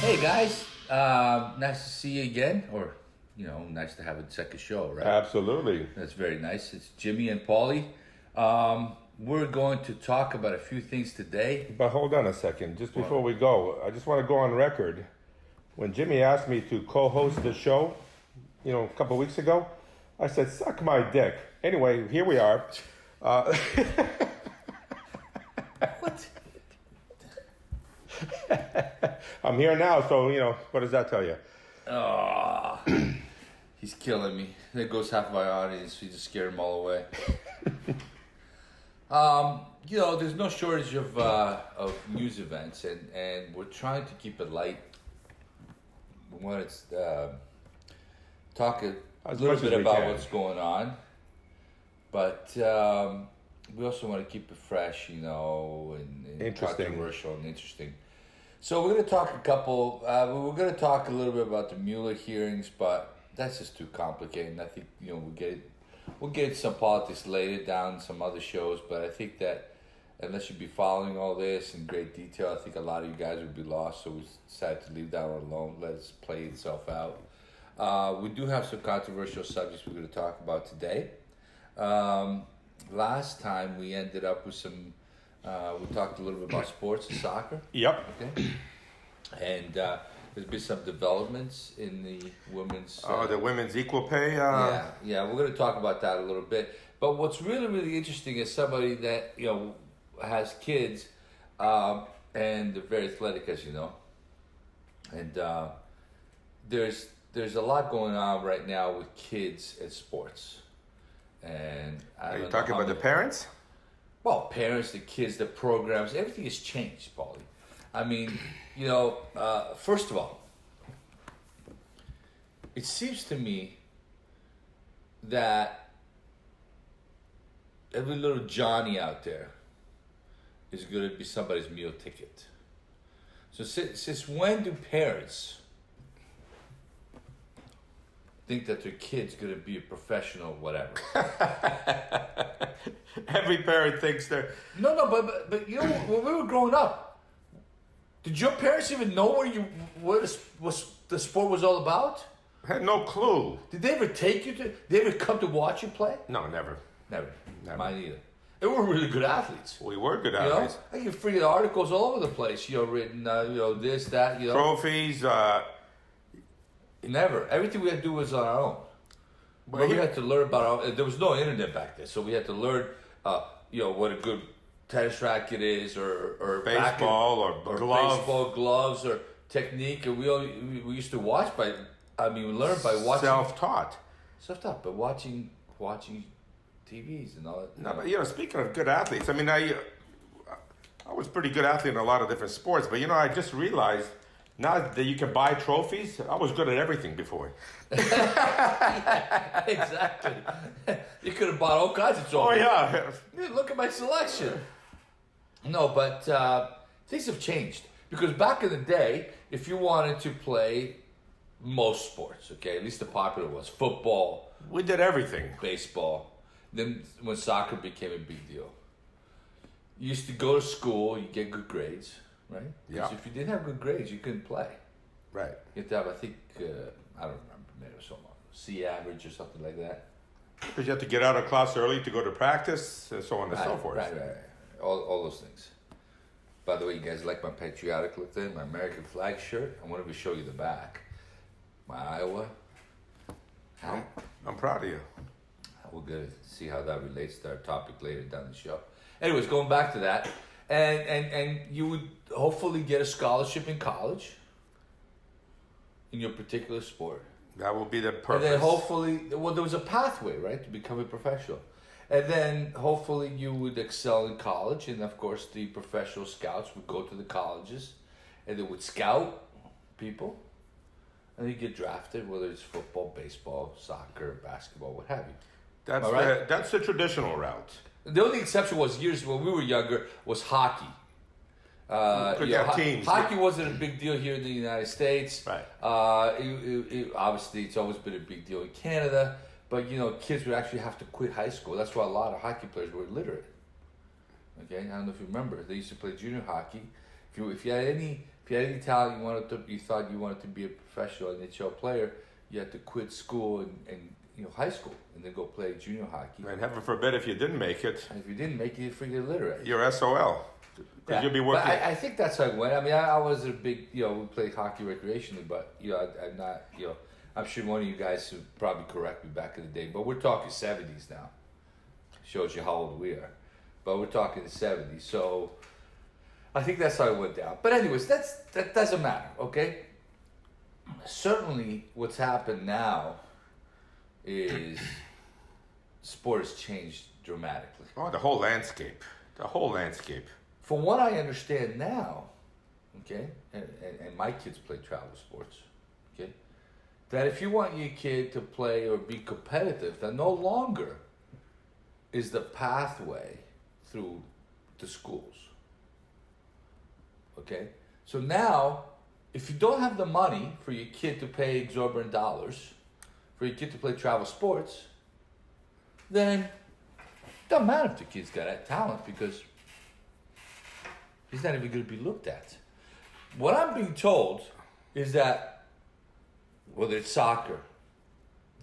Hey guys, nice to see you again, or nice to have a second show, right? Absolutely. That's very nice. It's Jimmy and Pauly. We're going to talk about a few things today. But hold on a second. Just before we go, I just want to go on record. When Jimmy asked me to co-host the show, a couple of weeks ago, I said, suck my dick. Anyway, here we are. What? I'm here now, so, what does that tell you? Oh, he's killing me. There goes half of my audience. We just scared them all away. There's no shortage of news events, and we're trying to keep it light. We want to talk a little bit about what's going on, but we also want to keep it fresh, and controversial and interesting. So we're going to talk we're going to talk a little bit about the Mueller hearings, but that's just too complicated. I think, we'll get some politics later down some other shows, but I think that unless you'd be following all this in great detail, I think a lot of you guys would be lost, so we decided to leave that one alone, let it play itself out. We do have some controversial subjects we're going to talk about today. Last time we ended up with some... we talked a little bit about sports and soccer. Yep. Okay. And there's been some developments in the women's... the women's equal pay? Yeah, we're going to talk about that a little bit. But what's really, really interesting is somebody that, has kids, and they're very athletic, as you know. And there's a lot going on right now with kids and sports. And Are you talking about the parents? Well, parents, the kids, the programs, everything has changed, Paulie. I mean, first of all, it seems to me that every little Johnny out there is going to be somebody's meal ticket. So since when do parents think that their kid's going to be a professional, whatever? Every parent thinks they're... No, but when we were growing up, did your parents even know what the sport was all about? I had no clue. Did they ever take you to... Did they ever come to watch you play? No, never. Never. Mine either. They were really good athletes. We were good athletes. I get free articles all over the place, written, this, that, Trophies, Never. Everything we had to do was on our own. But we had to learn about there was no internet back then, so we had to learn, what a good tennis racket is, or baseball, or gloves. Baseball gloves, or technique, and we used to watch we learned by watching. Self-taught, but watching TVs and all that. No, but speaking of good athletes, I was a pretty good athlete in a lot of different sports, but I just realized. Now that you can buy trophies, I was good at everything before. Exactly. You could have bought all kinds of trophies. Oh, yeah. Look at my selection. No, but things have changed. Because back in the day, if you wanted to play most sports, okay, at least the popular ones, football. We did everything. Baseball. Then when soccer became a big deal. You used to go to school, you get good grades. Right? Because if you didn't have good grades, you couldn't play. Right. You have to have, I think, I don't remember, maybe it was something, C average or something like that. Because you have to get out of class early to go to practice, and so on and so forth. Right. All those things. By the way, you guys like my patriotic look there? My American flag shirt? I wanted to show you the back. My Iowa hat. I'm proud of you. We're going to see how that relates to our topic later down the show. Anyways, going back to that. And you would hopefully get a scholarship in college in your particular sport. That will be the purpose. And then hopefully, there was a pathway, right, to become a professional. And then hopefully you would excel in college. And of course, the professional scouts would go to the colleges and they would scout people. And you get drafted, whether it's football, baseball, soccer, basketball, what have you. That's the traditional route. The only exception was years when we were younger was hockey. Teams. Hockey wasn't a big deal here in the United States. Right. Obviously, it's always been a big deal in Canada. But, kids would actually have to quit high school. That's why a lot of hockey players were illiterate. Okay? I don't know if you remember. They used to play junior hockey. If you had any If you had any talent, you thought you wanted to be a professional NHL player, you had to quit school and high school and then go play junior hockey. And heaven forbid if you didn't make it. And if you didn't make it, you're freaking illiterate. You're SOL. Because you'll be working. But I think that's how it went. I mean, I was a big, we played hockey recreationally, but, I'm not, I'm sure one of you guys would probably correct me back in the day, but we're talking 70s now. Shows you how old we are. But we're talking the 70s, so I think that's how it went down. But anyways, that doesn't matter, okay? Certainly what's happened now is sport has changed dramatically. Oh, the whole landscape. The whole landscape. From what I understand now, okay, and my kids play travel sports, okay, that if you want your kid to play or be competitive, that no longer is the pathway through the schools. Okay? So now, if you don't have the money for your kid to pay exorbitant dollars, for your kid to play travel sports, then it doesn't matter if the kid's got that talent because he's not even going to be looked at. What I'm being told is that whether it's soccer,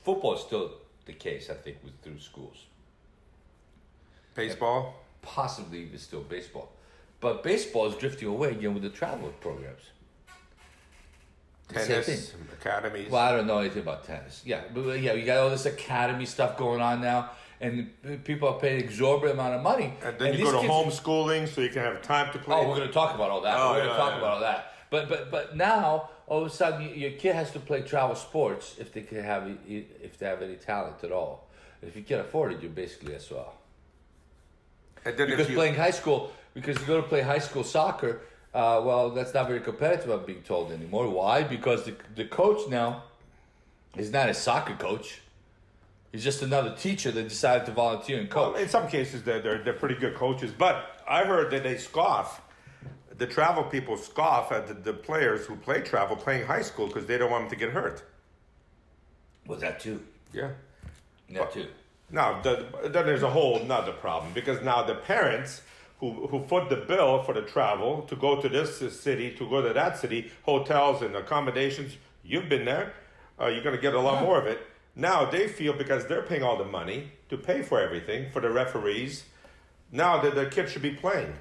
football is still the case, I think, through schools. Baseball? Possibly even still baseball. But baseball is drifting away again with the travel programs. Tennis, academies. Well, I don't know anything about tennis. Yeah, but you got all this academy stuff going on now, and people are paying exorbitant amount of money. And then you go to homeschooling so you can have time to play. Oh, we're going to talk about all that. We're going to talk about all that. But now all of a sudden your kid has to play travel sports if they have any talent at all. If you can't afford it, you're basically SOL. Because playing high school, because you go to play high school soccer, well, that's not very competitive, I'm being told anymore. Why? Because the coach now is not a soccer coach. He's just another teacher that decided to volunteer and coach. Well, in some cases, they're pretty good coaches. But I heard that they scoff. The travel people scoff at the players who play travel playing high school because they don't want them to get hurt. Well, that too. Yeah. That too. Now, then there's a whole nother problem because now the parents who foot the bill for the travel to go to this city, to go to that city, hotels and accommodations, you've been there, you're going to get a lot more of it. Now they feel because they're paying all the money to pay for everything, for the referees, now that their kids should be playing.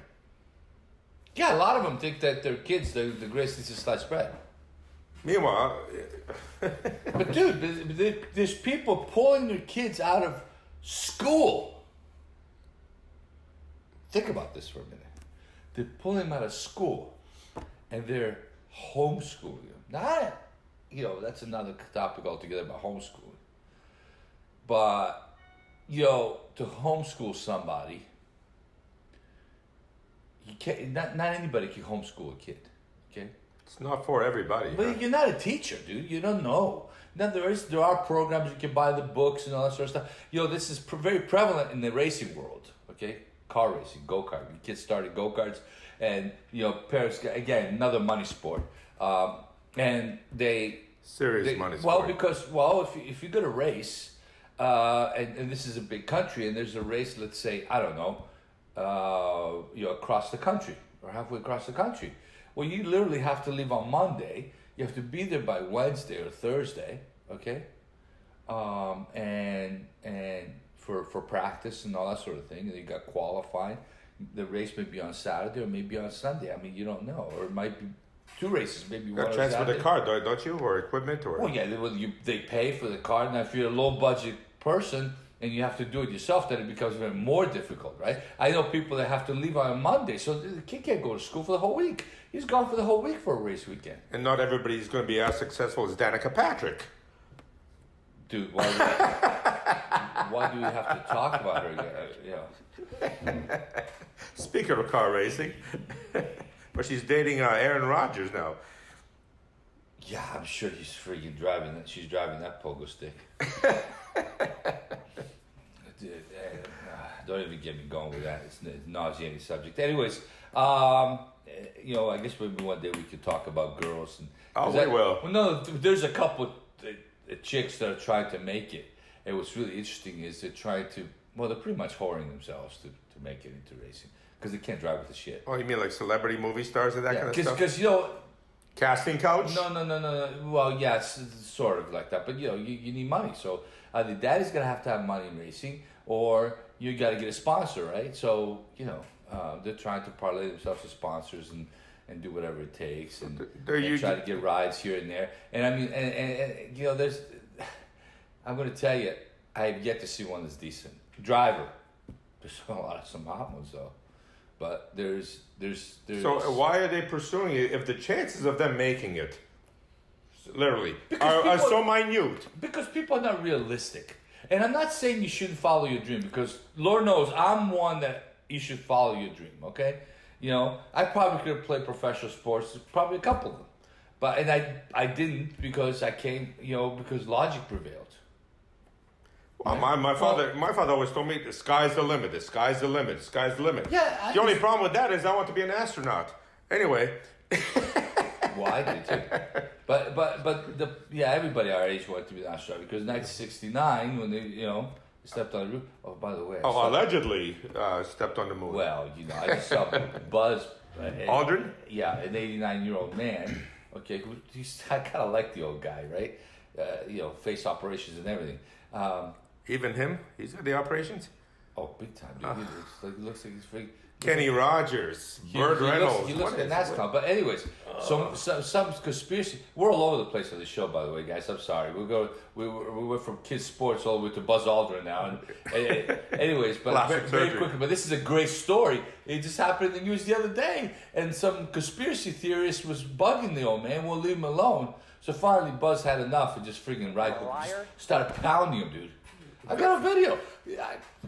Yeah, a lot of them think that their kids, the greatest thing since sliced bread. Meanwhile... But dude, there's people pulling their kids out of school. Think about this for a minute. They're pulling them out of school and they're homeschooling them. Now, that's another topic altogether about homeschooling. But, to homeschool somebody, you can't, not anybody can homeschool a kid, okay? It's not for everybody. But you're not a teacher, dude. You don't know. Now, there are programs you can buy the books and all that sort of stuff. This is very prevalent in the racing world, okay? Car racing, go-kart. Kids started go-karts. And, parents, again, another money sport. And they... Serious money sport. Well, if you're going to race, and this is a big country, and there's a race, let's say, I don't know, across the country or halfway across the country. Well, you literally have to leave on Monday. You have to be there by Wednesday or Thursday, okay? And for practice and all that sort of thing. And you got qualifying. The race may be on Saturday or maybe on Sunday. I mean, you don't know. Or it might be two races, maybe one on Saturday. Transfer the car, don't you? Or equipment? Or... Well, yeah, they pay for the car. Now, if you're a low-budget person and you have to do it yourself, then it becomes even more difficult, right? I know people that have to leave on a Monday, so the kid can't go to school for the whole week. He's gone for the whole week for a race weekend. And not everybody's going to be as successful as Danica Patrick. Dude, why do we have to talk about her again? Speaking of car racing, but she's dating Aaron Rodgers now. Yeah, I'm sure she's freaking driving that. She's driving that pogo stick. Dude, don't even get me going with that. It's a nauseating subject. Anyways, I guess maybe one day we could talk about girls. We will. Well, no, there's a couple chicks that are trying to make it. And what's really interesting is they're trying to, they're pretty much whoring themselves to make it into racing. Because they can't drive with the shit. Oh, you mean like celebrity movie stars and that kind of stuff? Because, Casting couch? No. Well, yeah, it's sort of like that. But, you need money. So either daddy's going to have money in racing, or you got to get a sponsor, right? So, they're trying to parlay themselves to sponsors and do whatever it takes and try to get rides here and there. And I mean, and there's, I'm going to tell you, I have yet to see one that's decent. Driver. There's some hot ones though. But there's. So why are they pursuing it if the chances of them making it, literally, are so minute? Because people are not realistic. And I'm not saying you shouldn't follow your dream, because Lord knows I'm one that you should follow your dream, okay? I probably could have played professional sports, probably a couple of them. And I didn't because I came, because logic prevailed. Well, my father always told me the sky's the limit. The sky's the limit. The sky's the limit. Yeah. The only problem with that is I want to be an astronaut. Anyway. Well, I did too. But everybody our age wanted to be an astronaut, because 1969 when they stepped on the roof. Oh, by the way. Allegedly stepped on the moon. Well, I just saw Buzz Aldrin. Yeah, an 89-year-old man. Okay, I kind of like the old guy, right? Face operations and everything. Even him? He's got the operations? Oh, big time, dude. He looks like he's freaking... Kenny Rogers, Burt Reynolds. He looks like NASCAR. But anyways, some conspiracy... We're all over the place on the show, by the way, guys. I'm sorry. We went from kids' sports all the way to Buzz Aldrin now. And anyways, but very quickly. But this is a great story. It just happened in the news the other day. And some conspiracy theorist was bugging the old man. Won't leave him alone. So finally, Buzz had enough and just freaking started pounding him, dude. I got a video.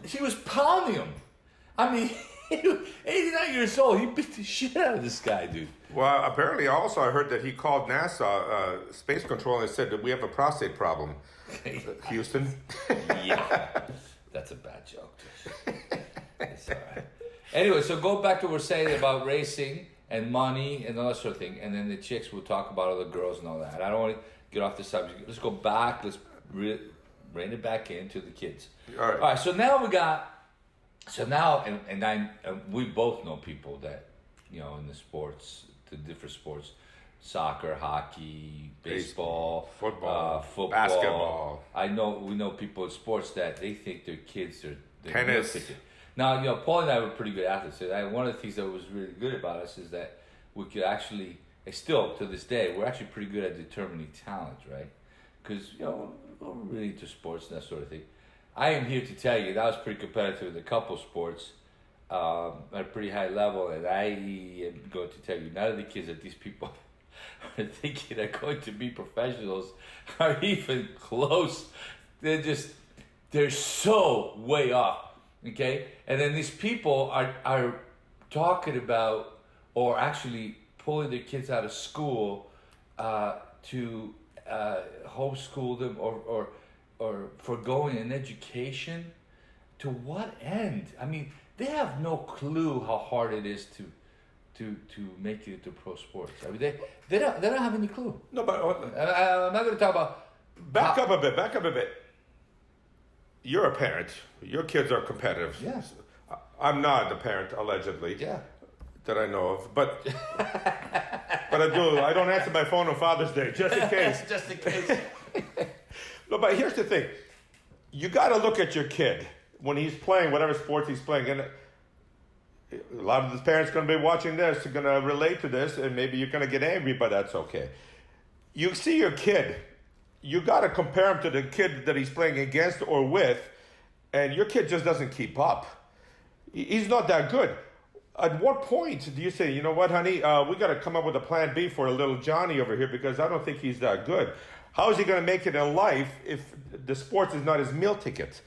He was pounding him. I mean, 89 years old. He beat the shit out of this guy, dude. Well, apparently, also I heard that he called NASA Space Control and said that we have a prostate problem. Houston. Yeah, that's a bad joke. It's all right. Anyway, so go back to what we're saying about racing and money and all that sort of thing, and then the chicks will talk about other girls and all that. I don't want to get off the subject. Let's go back. Let's rein it back into the kids. All right. So now we both know people that in the sports, the different sports, soccer, hockey, baseball, football, basketball. We know people in sports that they think their kids are tennis. Now, Paul and I were pretty good athletes. One of the things that was really good about us is that we could actually, and still to this day, we're actually pretty good at determining talent, right? Because, we're really into sports and that sort of thing. I am here to tell you that I was pretty competitive in a couple sports at a pretty high level, and I am going to tell you, none of the kids that these people are thinking are going to be professionals are even close. They're so way off. Okay, and then these people are talking about, or actually pulling their kids out of school to homeschool them or foregoing an education. To what end? I mean, they have no clue how hard it is to make it to pro sports. I mean, they don't have any clue. No, but I'm not going to talk about. Back up a bit. You're a parent. Your kids are competitive. Yes. I'm not a parent, allegedly. Yeah. That I know of, but I do. I don't answer my phone on Father's Day, just in case. Just in case. No, but here's the thing: you got to look at your kid when he's playing whatever sports he's playing, and a lot of the parents going to be watching this, are going to relate to this, and maybe you're going to get angry, but that's okay. You see your kid. You got to compare him to the kid that he's playing against or with, and your kid just doesn't keep up. He's not that good. At what point do you say, you know what, honey, we got to come up with a plan B for a little Johnny over here because I don't think he's that good. How is he going to make it in life if the sports is not his meal ticket?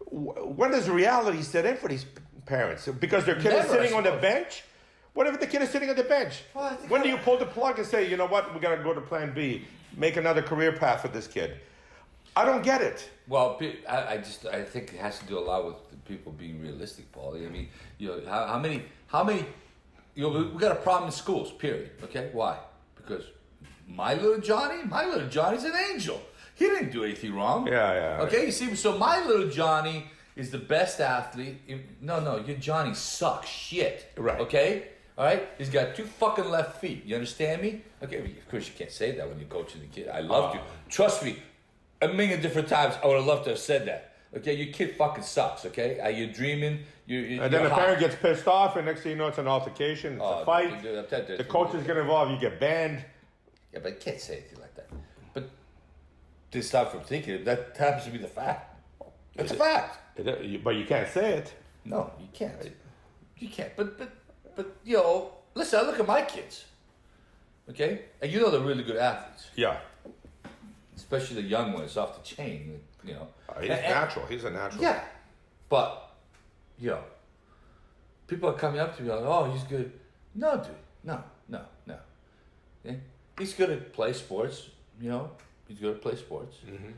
When does reality set in for these parents? Because their kid is sitting on the bench? What if the kid is sitting on the bench? When do you pull the plug and say, you know what, we got to go to plan B, make another career path for this kid? I don't get it. Well, I think it has to do a lot with people being realistic, Paulie. I mean, how many, we got a problem in schools, period. Okay, why? Because my little Johnny's an angel. He didn't do anything wrong. Yeah. Okay, you see, so my little Johnny is the best athlete. No, your Johnny sucks shit. Right. Okay? All right? He's got 2 fucking left feet. You understand me? Okay, of course you can't say that when you're coaching the kid. I loved you. Trust me, a million different times I would have loved to have said that. Okay, your kid fucking sucks, okay? You're dreaming. And then the parent gets pissed off, and next thing you know, it's an altercation, it's a fight. The coach is getting involved, you get banned. Yeah, but you can't say anything like that. But to stop from thinking it, that happens to be the fact. It's a fact. But you can't say it. No, you can't. You can't. But you know, listen, I look at my kids, okay? And you know they're really good athletes. Yeah. Especially the young ones off the chain, you know. He's natural. He's a natural. Yeah. But, you know, people are coming up to me like, oh, he's good. No, dude. No. Okay? He's good at play sports, you know. He's good at play sports. Mm-hmm.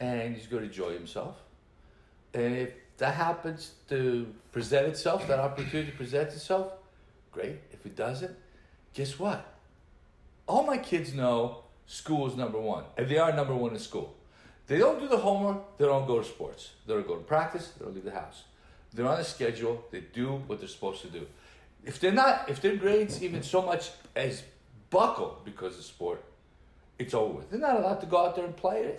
And he's good to enjoy himself. And if that happens to present itself, that opportunity presents itself, great. If it doesn't, guess what? All my kids know school is number one. And they are number one in school. They don't do the homework, they don't go to sports. They don't go to practice, they don't leave the house. They're on a schedule, they do what they're supposed to do. If their grades even so much as buckle because of sport, it's over with. They're not allowed to go out there and play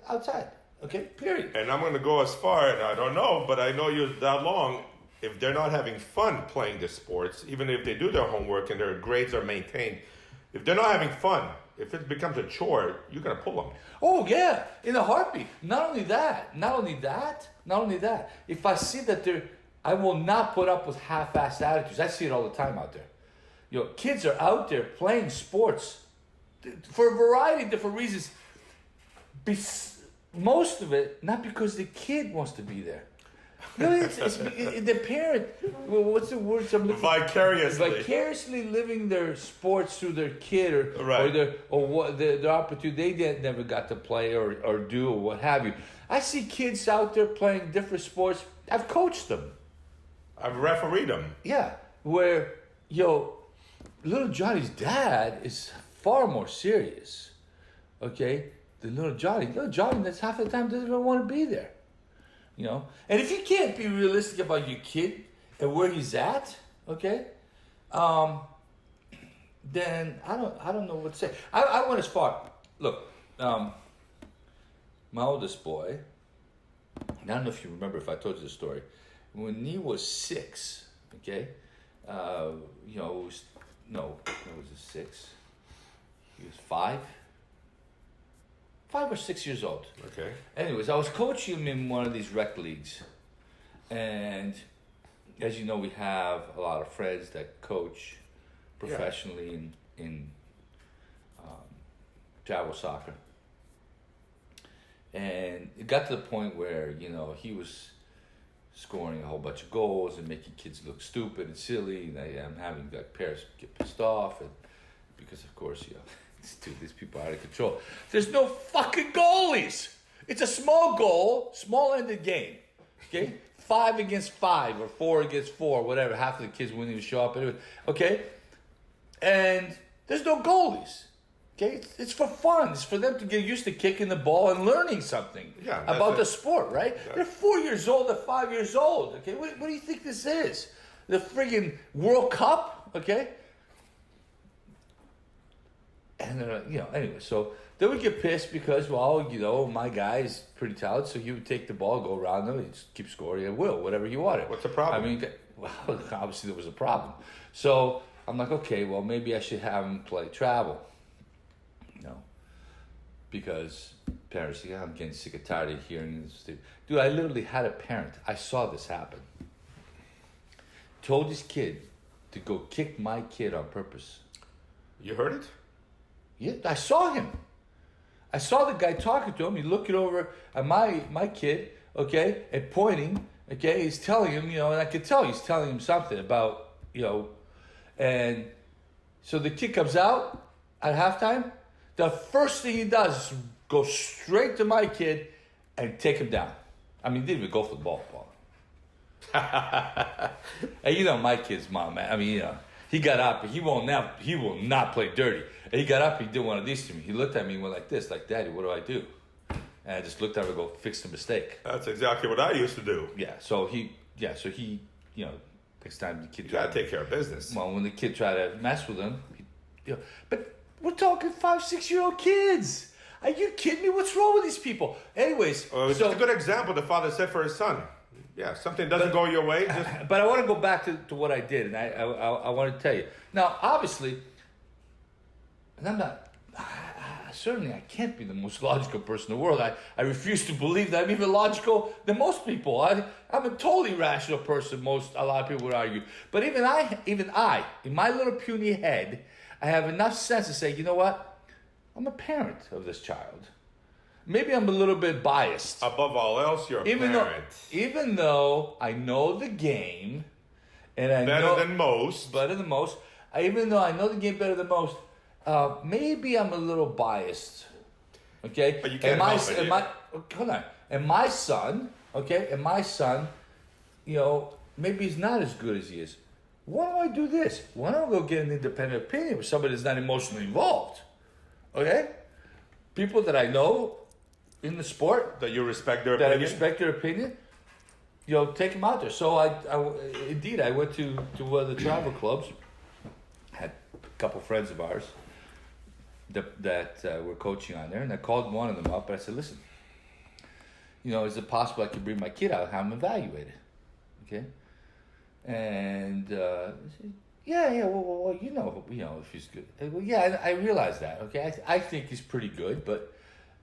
outside. Okay, period. And I'm going to go as far, and I don't know, but I know you're that long. If they're not having fun playing the sports, even if they do their homework and their grades are maintained, if they're not having fun, if it becomes a chore, you're going to pull them. Oh, yeah, in a heartbeat. Not only that. If I see that I will not put up with half-assed attitudes. I see it all the time out there. You know, kids are out there playing sports for a variety of different reasons. Most of it, not because the kid wants to be there. You know, it's the parent. Well, what's the word? Vicariously living their sports through their kid, or their opportunity they never got to play or do or what have you. I see kids out there playing different sports. I've coached them. I've refereed them. Yeah, where little Johnny's dad is far more serious. Okay, than little Johnny. Little Johnny, that's half the time doesn't even want to be there. You know, and if you can't be realistic about your kid and where he's at, okay, then I don't know what to say. I went as far. Look, my oldest boy. I don't know if you remember if I told you the story. When he was 6, okay, it was 6. He was 5 or 6 years old. Okay. Anyways, I was coaching him in one of these rec leagues. And as you know, we have a lot of friends that coach professionally in travel soccer. And it got to the point where, he was scoring a whole bunch of goals and making kids look stupid and silly. And I'm having parents get pissed off. And because, of course, dude, these people are out of control. There's no fucking goalies. It's a small goal, small-ended game. Okay? 5 against 5 or 4 against 4, whatever. Half of the kids wouldn't even show up. Anyway. Okay? And there's no goalies. Okay? It's for fun. It's for them to get used to kicking the ball and learning something about the sport, right? Yeah. They're 4 years old. They're 5 years old. Okay? What do you think this is? The friggin' World Cup? Okay? And anyway, so they would get pissed because, my guy's pretty talented, so he would take the ball, go around them, and just keep scoring at will, whatever he wanted. What's the problem? I mean, obviously there was a problem. So I'm like, okay, well, maybe I should have him play travel, because parents say, I'm getting sick and tired of hearing this. Dude, I literally had a parent. I saw this happen. Told his kid to go kick my kid on purpose. You heard it? Yeah, I saw him. I saw the guy talking to him. He looking over at my kid, okay, and pointing, okay. He's telling him, and I could tell he's telling him something about, and so the kid comes out at halftime. The first thing he does is go straight to my kid and take him down. I mean, he didn't even go for the ball. And my kid's mom, man. I mean, he got up, he will not play dirty. And he got up, he did one of these to me. He looked at me and went like this, like, Daddy, what do I do? And I just looked at him and go, fix the mistake. That's exactly what I used to do. Yeah, so he Next time the kid You gotta take care of business. Well, when the kid tried to mess with him, but we're talking 5-6-year-old kids. Are you kidding me? What's wrong with these people? Anyways, It's just a good example the father said for his son. Yeah, something doesn't go your way. But I want to go back to what I did, and I want to tell you. Now, obviously, and I'm not, certainly I can't be the most logical person in the world. I refuse to believe that I'm even logical than most people. I'm a totally rational person, a lot of people would argue. But even I, in my little puny head, I have enough sense to say, you know what? I'm a parent of this child. Maybe I'm a little bit biased. Above all else, you're a parent. Even though I know the game, and better than most. Even though I know the game better than most, maybe I'm a little biased. Okay? But you can't help it. Hold on. And my son, maybe he's not as good as he is. Why don't I do this? Why don't I go get an independent opinion with somebody that's not emotionally involved? Okay? People that I know in the sport. That you respect their opinion. Take them out there. So I went to one of the travel clubs. Had a couple friends of ours that were coaching on there, and I called one of them up, and I said, listen, is it possible I could bring my kid out and have him evaluated? Okay? And he said, yeah, well, if he's good. Well, yeah, I realize that, okay? I think he's pretty good, but,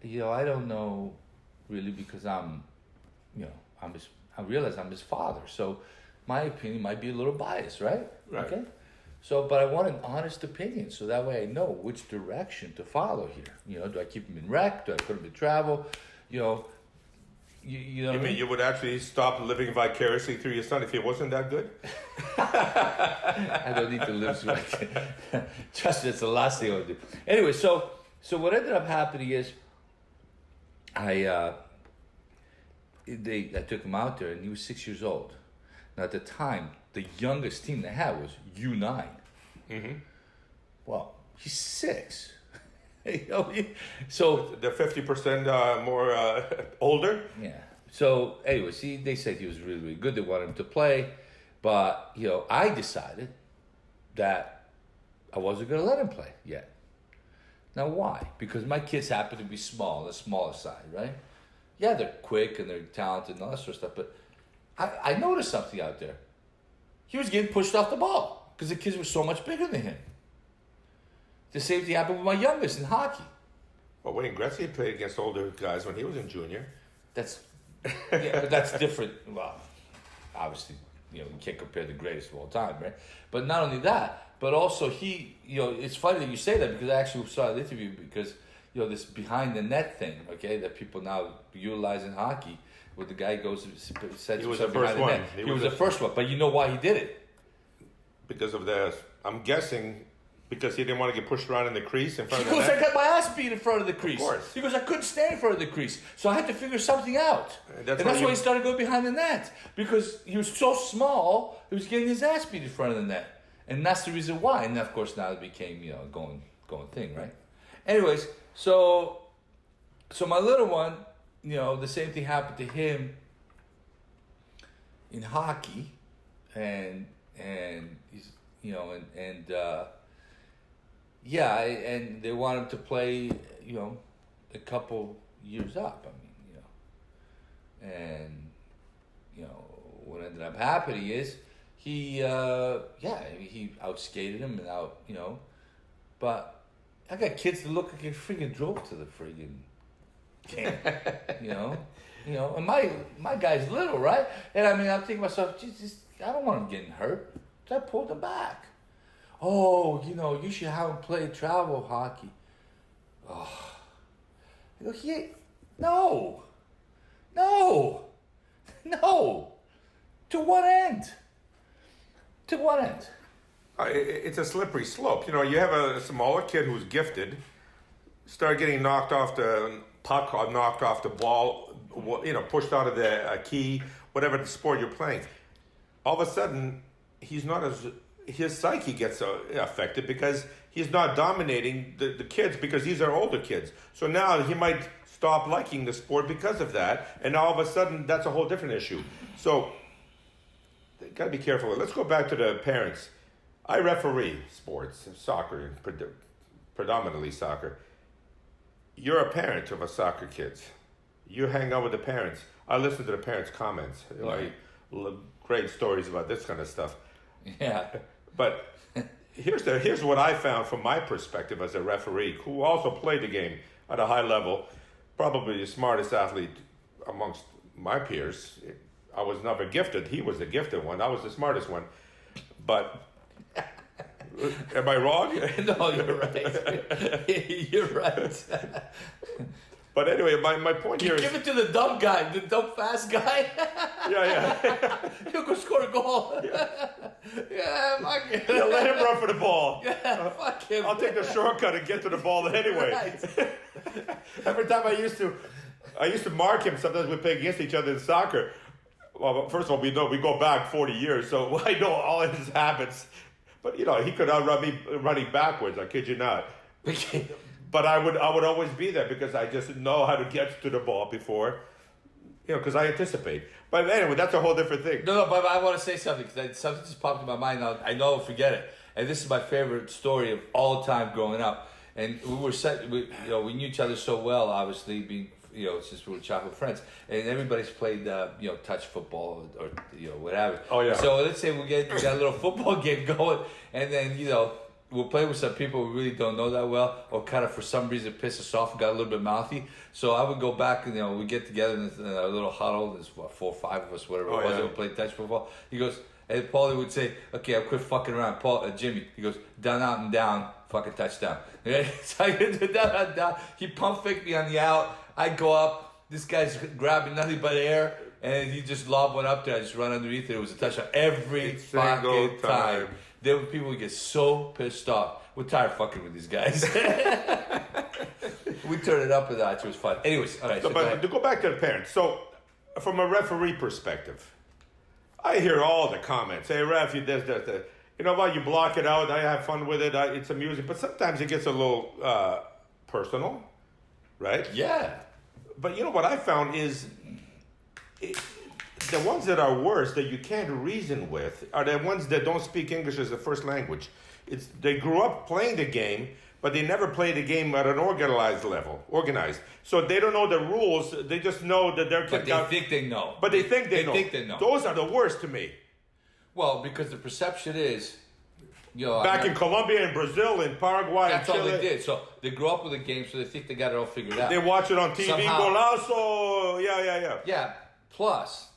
I don't know really because I realize I'm his father, so my opinion might be a little biased, right? Right. Okay? So, but I want an honest opinion, so that way I know which direction to follow here. Do I keep him in rec? Do I put him in travel? You know you mean you would actually stop living vicariously through your son if he wasn't that good? I don't need to live through it. Trust me, it's the last thing I would do. Anyway, so what ended up happening is I took him out there, and he was 6 years old. Now at the time, the youngest team they had was U9. Mm-hmm. Well, he's 6. So they're 50% more older. Yeah. So, anyways, they said he was really, really good. They wanted him to play, but I decided that I wasn't going to let him play yet. Now, why? Because my kids happen to be small, the smaller side, right? Yeah, they're quick and they're talented and all that sort of stuff, but I noticed something out there. He was getting pushed off the ball because the kids were so much bigger than him. The same thing happened with my youngest in hockey. Well, Wayne Gretzky played against older guys when he was in junior. But that's different. Well, obviously, you can't compare the greatest of all time, right? But not only that, but also it's funny that you say that because I actually saw an interview because, this behind the net thing, okay, that people now utilize in hockey, where the guy goes and sets himself behind the net. He was the first one, but you know why he did it? Because of I'm guessing, because he didn't want to get pushed around in the crease in front of the net. He goes, I got my ass beat in front of the crease. Of course. He goes, I couldn't stand in front of the crease. So I had to figure something out. And that's why he started going behind the net. Because he was so small, he was getting his ass beat in front of the net. And that's the reason why. And of course now it became, going thing, right? Anyways, so my little one, the same thing happened to him in hockey. And he's, and they want him to play, a couple years up. What ended up happening is he outskated him and but I got kids that look like they freaking drove to the freaking game, and my guy's little, right? And I'm thinking to myself, Jesus, I don't want him getting hurt. So I pulled him back. Oh, you should have him play travel hockey. Oh. I go, no. To what end? It's a slippery slope. You have a smaller kid who's gifted, start getting knocked off the puck or knocked off the ball, pushed out of the key, whatever the sport you're playing. All of a sudden, his psyche gets affected because he's not dominating the kids because these are older kids. So now he might stop liking the sport because of that, and all of a sudden that's a whole different issue. So got to be careful. Let's go back to the parents. I referee sports, soccer, predominantly soccer. You're a parent of a soccer kids. You hang out with the parents. I listen to the parents' comments. Right. Great stories about this kind of stuff. Yeah. But here's what I found from my perspective as a referee, who also played the game at a high level, probably the smartest athlete amongst my peers. I was never gifted. He was the gifted one. I was the smartest one. But am I wrong? No, you're right. You're right. But anyway, my point here is... Give it to the dumb guy, the dumb fast guy. Yeah. He'll go score a goal. Yeah, fuck him. Yeah, let him run for the ball. Yeah, fuck him. I'll take the shortcut and get to the ball anyway. Right. Every time I used to mark him. Sometimes we play against each other in soccer. Well, first of all, we go back 40 years, so I know all of his habits. But he could outrun me running backwards. I kid you not. But I would always be there because I just know how to get to the ball before, because I anticipate. But anyway, that's a whole different thing. No, but I want to say something because something just popped in my mind. Now I know I'll forget it, and this is my favorite story of all time growing up. And we were we knew each other so well, obviously being since we were childhood friends, and everybody's played touch football or whatever. Oh yeah. So let's say we got a little football game going, and then we'll play with some people we really don't know that well, or kind of for some reason piss us off and got a little bit mouthy. So I would go back and we get together in a little huddle. There's 4 or 5 of us, whatever it was. That would play touch football. He goes, and Paulie would say, "Okay, I'll quit fucking around." Jimmy, he goes, "Down, out, and down, fucking touchdown." So I get to down, out, and down. He pump faked me on the out. I go up. This guy's grabbing nothing but air, and he just lobbed one up there. I just run underneath it. It was a touchdown every fucking time. There were people who get so pissed off. We're tired of fucking with these guys. We turned it up a notch. It was fun. Anyways, all right. But to go back to the parents. So, from a referee perspective, I hear all the comments. Hey, ref, you this, that. You know what? You block it out. I have fun with it. It's amusing. But sometimes it gets a little personal, right? Yeah. But what I found is the ones that are worse that you can't reason with are the ones that don't speak English as a first language. They grew up playing the game, but they never played the game at an organized level. So they don't know the rules. They just know that they're kicked out. But they think they know. But they think they know. Think they know. Those are the worst to me. Well, because the perception is, back in Colombia and Brazil and Paraguay and Chile. That's all they did. So they grew up with the game, so they think they got it all figured out. They watch it on TV. Somehow. Golazo. Yeah. Yeah. Plus,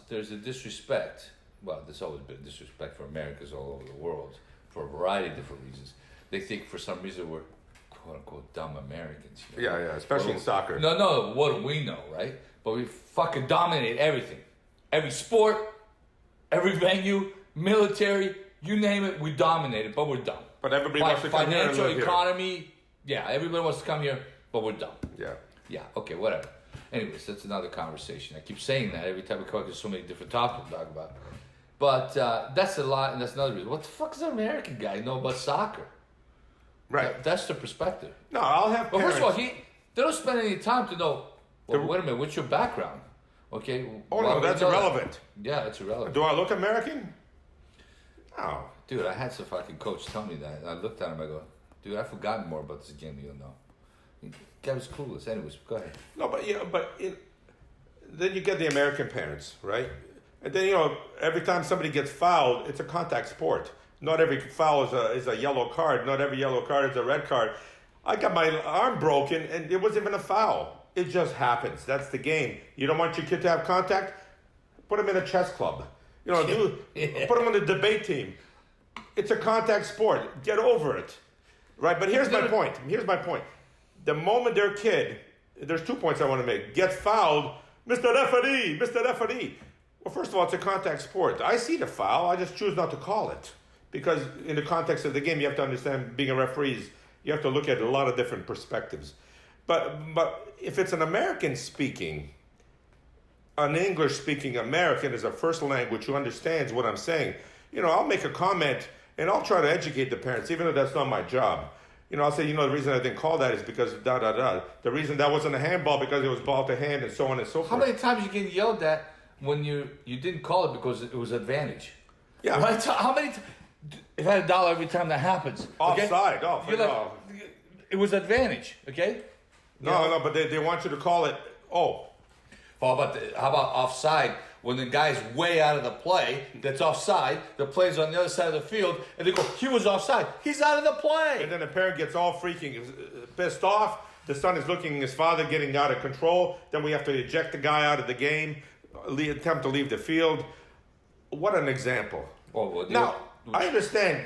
there's a disrespect. Well, there's always been disrespect for Americans all over the world for a variety of different reasons. They think for some reason we're quote unquote dumb Americans. Yeah, especially in soccer. No, what do we know, right? But we fucking dominate everything. Every sport, every venue, military, you name it, we dominate it, but we're dumb. But everybody wants to come here and live Financial economy, yeah, everybody wants to come here, but we're dumb. Yeah, okay, whatever. Anyways, that's another conversation. I keep saying that every time we come up, there's so many different topics to talk about. But that's a lot, and that's another reason. What the fuck does an American guy know about soccer? Right. That's the perspective. No, I'll have But parents. first of all, they don't spend any time to know, well, wait a minute, what's your background? Okay. Oh, no, that's irrelevant. Yeah, it's irrelevant. Do I look American? No. Dude, I had some fucking coach tell me that. And I looked at him, I go, dude, I've forgotten more about this game than you know. The guy was clueless. Anyways, go ahead. No, but then you get the American parents, right? And then, every time somebody gets fouled, it's a contact sport. Not every foul is a yellow card. Not every yellow card is a red card. I got my arm broken, and it wasn't even a foul. It just happens. That's the game. You don't want your kid to have contact? Put him in a chess club. Put him on the debate team. It's a contact sport. Get over it. Right? But here's my point. The moment their kid, there's 2 points I want to make, gets fouled, Mr. Referee. Well, first of all, it's a contact sport. I see the foul. I just choose not to call it. Because in the context of the game, you have to understand being a referee, you have to look at a lot of different perspectives. But if it's an American speaking, an English speaking American is a first language who understands what I'm saying, I'll make a comment and I'll try to educate the parents, even though that's not my job. I'll say, the reason I didn't call that is because da-da-da. The reason that wasn't a handball because it was ball to hand and so on and so forth. How many times you get yelled at when you didn't call it because it was advantage. Yeah. Right? So how many? If I had $1 every time that happens. Offside. Okay? No. It was advantage. Okay. No, but they want you to call it. Oh. How about offside? When the guy's way out of the play, that's offside. The play's on the other side of the field, and they go, "He was offside. He's out of the play." And then the parent gets all freaking pissed off. The son is looking at his father getting out of control. Then we have to eject the guy out of the game, attempt to leave the field. What an example. Now, I understand.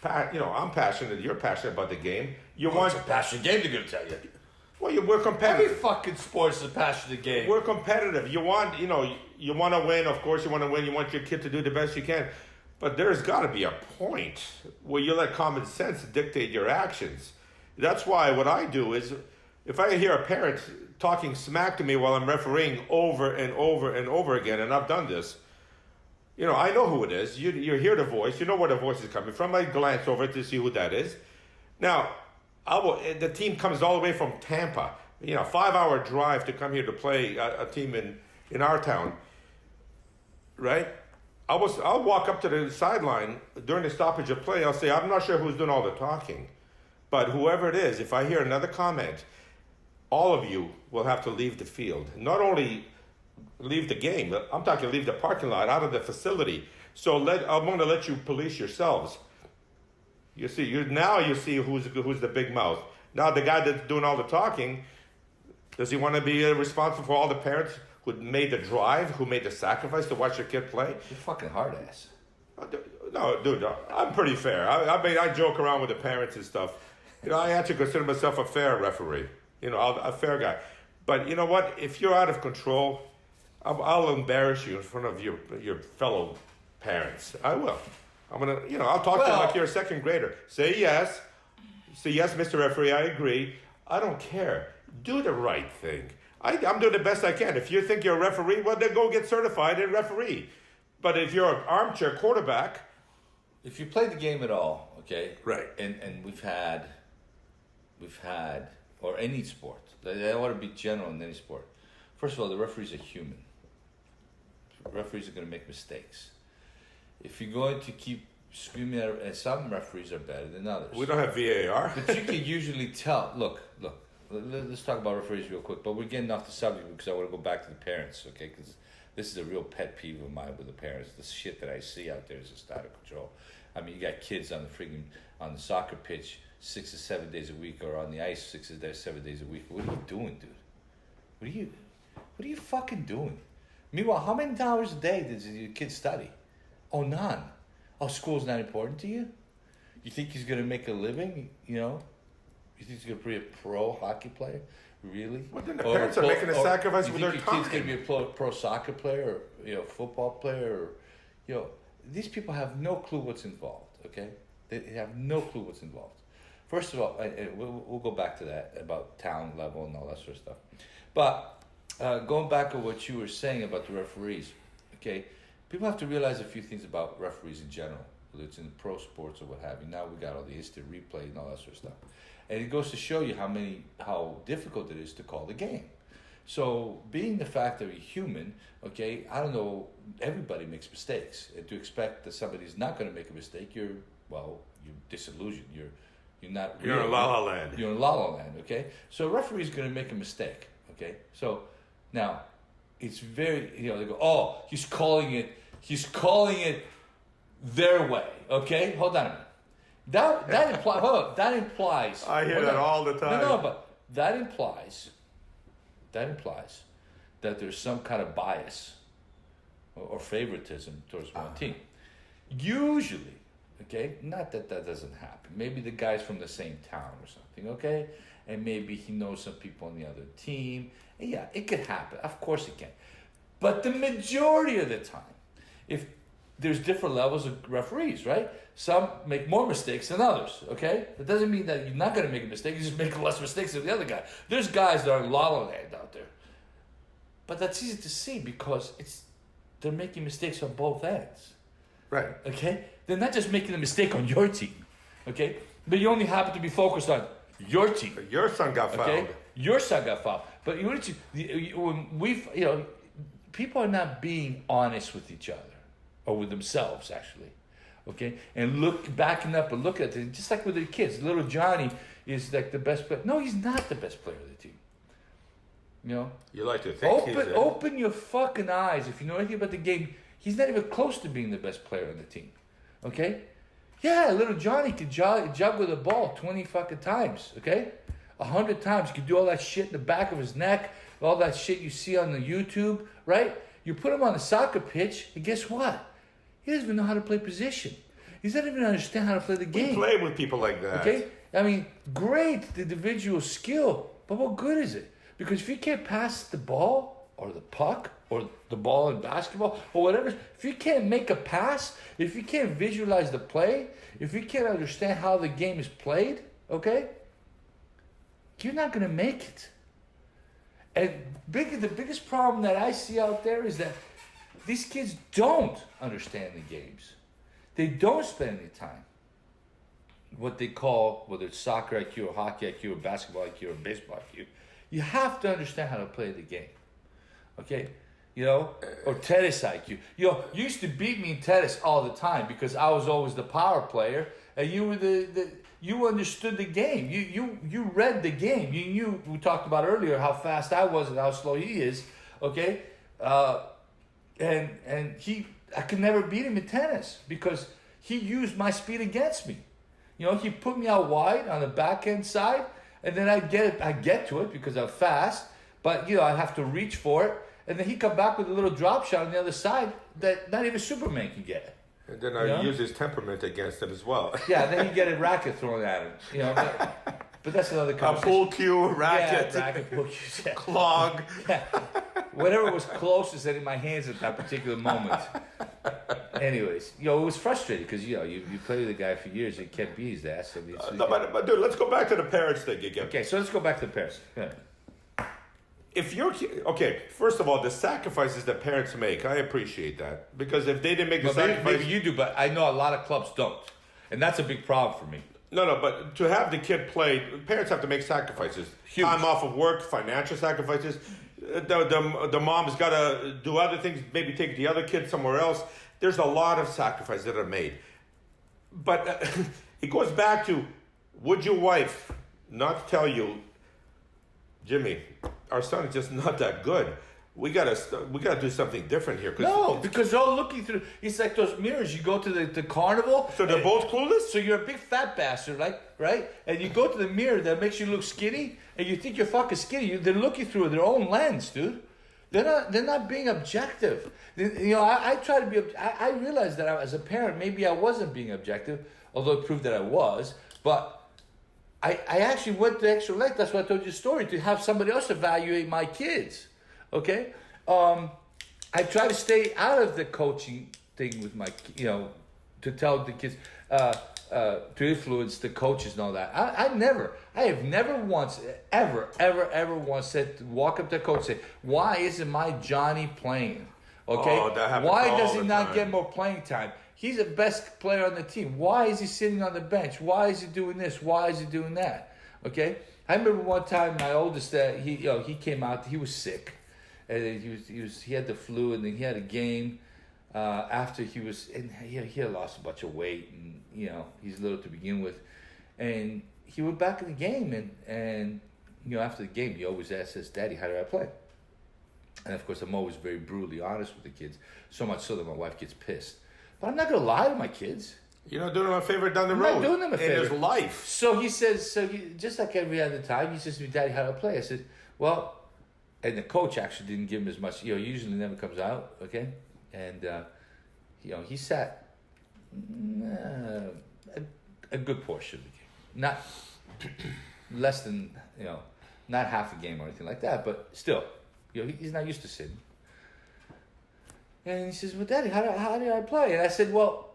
I'm passionate. You're passionate about the game. It's a passionate game, they're going to tell you. Well, we're competitive. Every fucking sport's a passionate game. We're competitive. You want to win. Of course, you want to win. You want your kid to do the best you can. But there's got to be a point where you let common sense dictate your actions. That's why what I do is, if I hear a parent talking smack to me while I'm refereeing over and over and over again, and I've done this, I know who it is. You hear the voice. You know where the voice is coming from. I glance over to see who that is. Now, the team comes all the way from Tampa. 5-hour drive to come here to play a team in our town. Right? I'll walk up to the sideline during the stoppage of play. I'll say, I'm not sure who's doing all the talking, but whoever it is, if I hear another comment, all of you will have to leave the field. Not only leave the game, I'm talking leave the parking lot, out of the facility. So I'm going to let you police yourselves. You see who's the big mouth. Now the guy that's doing all the talking, does he want to be responsible for all the parents who made the drive, who made the sacrifice to watch their kid play? You're fucking hard ass. No, dude, I'm pretty fair. I joke around with the parents and stuff. I actually consider myself a fair referee. A fair guy. But you know what? If you're out of control, I'll embarrass you in front of your fellow parents. I will. I'm gonna, I'll talk to you like you're a second grader. Say yes. Say yes, Mr. Referee. I agree. I don't care. Do the right thing. I'm doing the best I can. If you think you're a referee, well, then go get certified and referee. But if you're an armchair quarterback, if you play the game at all, okay, right, and we've had, or any sport. I want to be general in any sport. First of all, the referees are human. Referees are going to make mistakes. If you're going to keep screaming at, and some referees are better than others. We don't have VAR. But you can usually tell. Look. Let's talk about referees real quick. But we're getting off the subject because I want to go back to the parents, okay? Because this is a real pet peeve of mine with the parents. The shit that I see out there is just out of control. I mean, you got kids on the soccer pitch 6 to 7 days a week, or on the ice 6 to 7 days a week. What are you doing, dude? What are you fucking doing? Meanwhile, how many hours a day does your kid study? Oh, none. Oh, school's not important to you? You think he's going to make a living, You think he's going to be a pro hockey player? Really? Well, then the parents are making a sacrifice with their time. You think your kid's going to be a pro soccer player, or football player, or these people have no clue what's involved. Okay, they have no clue what's involved. First of all, we'll go back to that about town level and all that sort of stuff. But going back to what you were saying about the referees, okay, people have to realize a few things about referees in general, whether it's in pro sports or what have you. Now we got all the instant replay and all that sort of stuff. And it goes to show you how difficult it is to call the game. So being the fact that you're human, okay, I don't know, everybody makes mistakes. And to expect that somebody's not going to make a mistake, you're disillusioned. You're not. You're in La La Land. You're in La La Land, okay? So a referee's going to make a mistake, okay? So now it's very, they go, oh, he's calling it their way, okay? Hold on a minute. That implies. I hear that all the time. No, but that implies that there's some kind of bias or favoritism towards one team. Usually, okay, not that doesn't happen. Maybe the guy's from the same town or something, okay, and maybe he knows some people on the other team. And yeah, it could happen. Of course it can. But the majority of the time, if there's different levels of referees, right? Some make more mistakes than others, okay? It doesn't mean that you're not going to make a mistake. You just make less mistakes than the other guy. There's guys that are in La La Land out there. But that's easy to see because they're making mistakes on both ends. Right. Okay? They're not just making a mistake on your team, okay? But you only happen to be focused on your team. Your son got fouled. Okay? Your son got fouled. But when people are not being honest with each other or with themselves, actually. Okay, and backing up and look at it, just like with the kids. Little Johnny is like the best player. No, he's not the best player of the team. You know. You like to think open your fucking eyes. If you know anything about the game, he's not even close to being the best player on the team. Okay. Yeah, little Johnny could juggle the ball 20 fucking times. Okay, 100 times. He could do all that shit in the back of his neck, all that shit you see on the YouTube, right? You put him on the soccer pitch, and guess what? He doesn't even know how to play position. He doesn't even understand how to play the game. We play with people like that. Okay? I mean, great the individual skill, but what good is it? Because if you can't pass the ball or the puck or the ball in basketball or whatever, if you can't make a pass, if you can't visualize the play, if you can't understand how the game is played, okay, you're not going to make it. And the biggest problem that I see out there is that these kids don't understand the games. They don't spend any time. What they call, whether it's soccer IQ or hockey IQ or basketball IQ or baseball IQ, you have to understand how to play the game. Okay? You know? Or tennis IQ. You know, you used to beat me in tennis all the time because I was always the power player and you were you understood the game. You read the game. You knew, we talked about earlier how fast I was and how slow he is. Okay? And I could never beat him in tennis because he used my speed against me. You know, he put me out wide on the backhand side, and then I get to it because I'm fast, but you know, I have to reach for it, and then he come back with a little drop shot on the other side that not even Superman can get. And then I use his temperament against him as well. Yeah, then he get a racket thrown at him. You know, but that's another conversation. A pool cue, racket, pool cue, yeah. Clog. Yeah. Whatever was closest in my hands at that particular moment. Anyways, you know, it was frustrating because, you know, you played with the guy for years and you can't beat his ass. I mean, but dude, let's go back to the parents thing again. Okay, so let's go back to the parents. Yeah. If you're okay, first of all, the sacrifices that parents make, I appreciate that because if they didn't make the sacrifice, maybe you do, but I know a lot of clubs don't, and that's a big problem for me. No, but to have the kid play, parents have to make sacrifices. Huge. Time off of work, financial sacrifices. The mom's got to do other things, maybe take the other kid somewhere else. There's a lot of sacrifices that are made. But it goes back to, would your wife not tell you, Jimmy, our son is just not that good. We gotta do something different here. No, because they're all looking through. It's like those mirrors. You go to the carnival. So they're both clueless? So you're a big fat bastard, like, right? And you go to the mirror that makes you look skinny, and you think you're fucking skinny. They're looking through their own lens, dude. They're not being objective. You know, I try to be. I realized that as a parent, maybe I wasn't being objective, although it proved that I was. But I actually went the extra leg. That's why I told you a story, to have somebody else evaluate my kids. Okay? I try to stay out of the coaching thing with my, you know, to tell the kids, to influence the coaches and all that. I have never once, ever once said, walk up to the coach and say, why isn't my Johnny playing? Okay? Oh, that happens why all does he the not time. get more playing time? He's the best player on the team. Why is he sitting on the bench? Why is he doing this? Why is he doing that? Okay? I remember one time my oldest, he came out, he was sick. And he had the flu, and then he had a game after he had lost a bunch of weight, and you know, he's little to begin with, and he went back in the game, and you know, after the game he always asks us, Daddy, how did I play? And of course I'm always very brutally honest with the kids, so much so that my wife gets pissed. But I'm not gonna lie to my kids. You're not doing them a favor down the road. I'm not doing them a favor. In his life. So he says, just like every other time, he says to me, Daddy, how do I play? I said, well. And the coach actually didn't give him as much. You know, usually never comes out, okay? And, you know, he sat a good portion of the game. Not less than, you know, not half a game or anything like that, but still, you know, he's not used to sitting. And he says, well, Daddy, how did I play? And I said, well,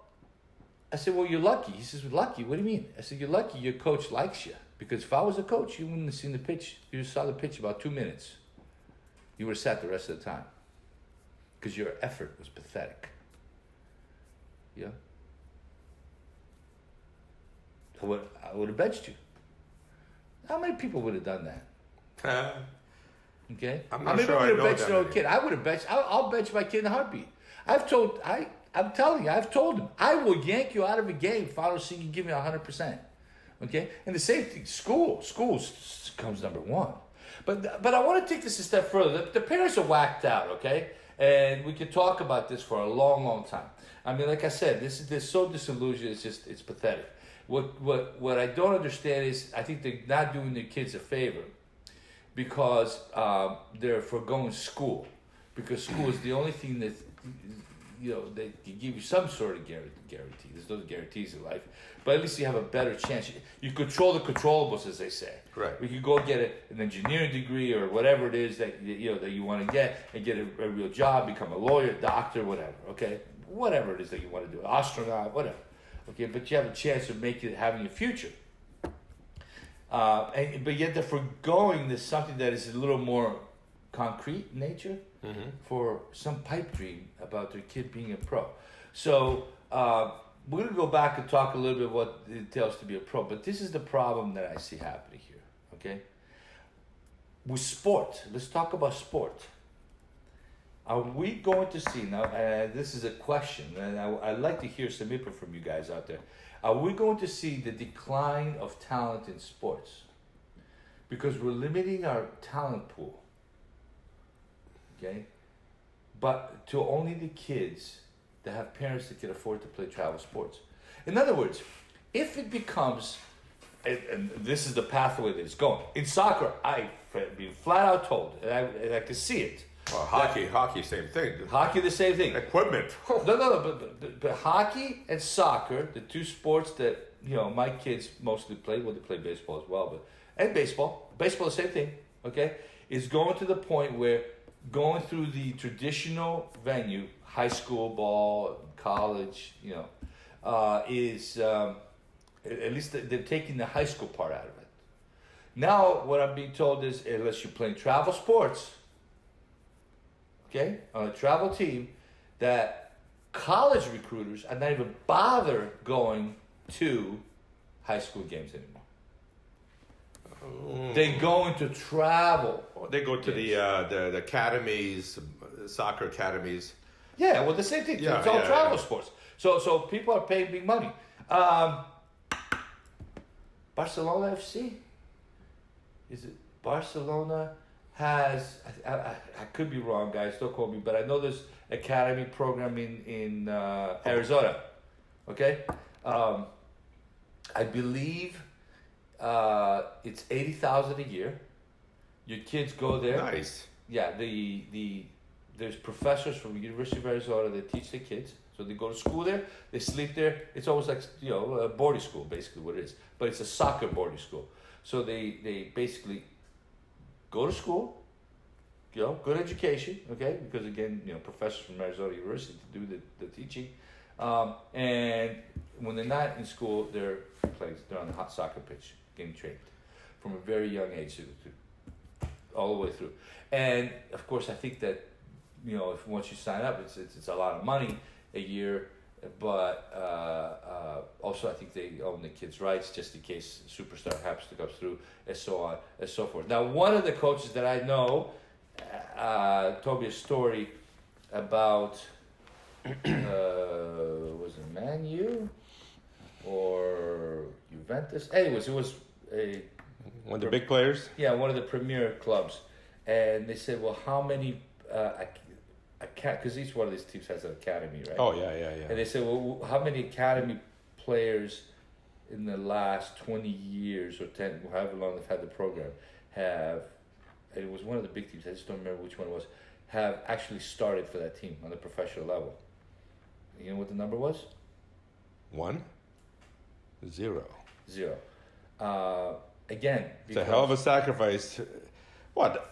you're lucky. He says, well, lucky? What do you mean? I said, you're lucky your coach likes you. Because if I was a coach, you wouldn't have seen the pitch. You just saw the pitch about 2 minutes. You would have sat the rest of the time. Because your effort was pathetic. Yeah? I would have benched you. How many people would have done that? Okay, I'm not sure I know bench that no many. kid. I would have benched. I'll bench my kid in a heartbeat. I'm telling you, I've told him I will yank you out of a game if I don't see you give me 100%. Okay, and the same thing. School comes number one. But I want to take this a step further. The parents are whacked out. Okay, and we could talk about this for a long, long time. I mean, like I said, they're so disillusioned. It's pathetic. What I don't understand is I think they're not doing their kids a favor because they're foregoing school, because school is the only thing that they can give you some sort of guarantee. There's no guarantees in life, but at least you have a better chance. You control the controllables, as they say. Right. We could go get an engineering degree or whatever it is that you want to get, and get a real job, become a lawyer, doctor, whatever. Okay, whatever it is that you want to do, astronaut, whatever. Okay, but you have a chance of having a future. But yet they're foregoing this something that is a little more concrete in nature for some pipe dream about their kid being a pro. So we're going to go back and talk a little bit what it entails to be a pro. But this is the problem that I see happening here. Okay, with sport, let's talk about sport. Are we going to see now? This is a question, and I'd like to hear some input from you guys out there. Are we going to see the decline of talent in sports because we're limiting our talent pool? Okay, but to only the kids that have parents that can afford to play travel sports. In other words, if it becomes, and this is the pathway that it's going in soccer, I've been flat out told, and I can see it. Well, hockey, same thing. Hockey, the same thing. Equipment. No, but hockey and soccer, the two sports that my kids mostly play. Well, they play baseball as well, and baseball, the same thing. Okay, is going to the point where going through the traditional venue, high school ball, college, is at least they're taking the high school part out of it. Now, what I'm being told is, unless you're playing travel sports. Okay, on a travel team, that college recruiters are not even bother going to high school games anymore. They go into travel. They go to the academies, soccer academies. Yeah, well, the same thing. Yeah, it's all travel sports. So people are paying big money. Barcelona FC? Is it Barcelona? Has I could be wrong, guys. Don't quote me, but I know there's academy program in Arizona. Okay, I believe it's $80,000 a year. Your kids go there. Nice. Yeah, there's professors from the University of Arizona that teach the kids. So they go to school there. They sleep there. It's almost like a boarding school, basically what it is. But it's a soccer boarding school. So they basically go to school, good education, okay? Because again, professors from Arizona University to do the teaching. And when they're not in school, they're on the hot soccer pitch, getting trained from a very young age all the way through. And of course, I think that, if once you sign up, it's a lot of money a year. But also, I think they own the kids' rights just in case a superstar happens to come through, and so on and so forth. Now, one of the coaches that I know told me a story about was it Man U or Juventus? Anyways, it was one of the big players. Yeah, one of the premier clubs, and they said, "Well, how many?" Because each one of these teams has an academy, right? Oh, yeah. And they said, well, how many academy players in the last 20 years or 10, however long they've had the program, and it was one of the big teams, I just don't remember which one it was, have actually started for that team on the professional level. You know what the number was? 1? 0. Again, it's a hell of a sacrifice. What?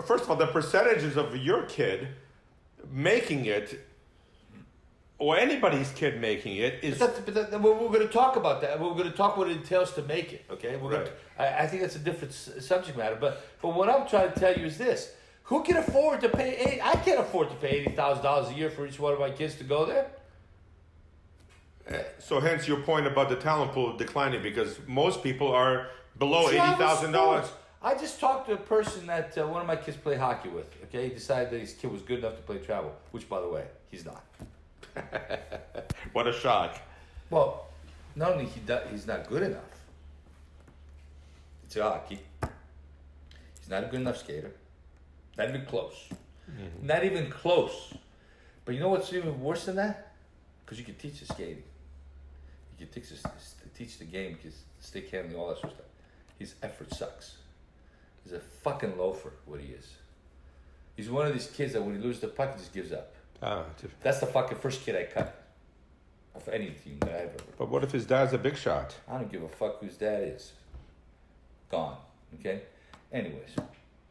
First of all, the percentages of your kid making it, or anybody's kid making it, is. But we're going to talk about that. We're going to talk what it entails to make it. Okay, right. I think that's a different subject matter. But what I'm trying to tell you is this: who can afford to pay? I can't afford to pay $80,000 a year for each one of my kids to go there. So, hence your point about the talent pool declining, because most people are below $80,000. I just talked to a person that one of my kids play hockey with. Okay, he decided that his kid was good enough to play travel, which, by the way, he's not. What a shock. Well, not only he's not good enough. It's hockey. He's not a good enough skater. Not even close. Mm-hmm. Not even close. But you know what's even worse than that? Because you can teach the skating. You can teach the game, because stick handling, all that sort of stuff. His effort sucks. He's a fucking loafer, what he is. He's one of these kids that when he loses the puck, he just gives up. That's the fucking first kid I cut of any team that I've ever. But what if his dad's a big shot? I don't give a fuck whose dad is. Gone. Okay? Anyways.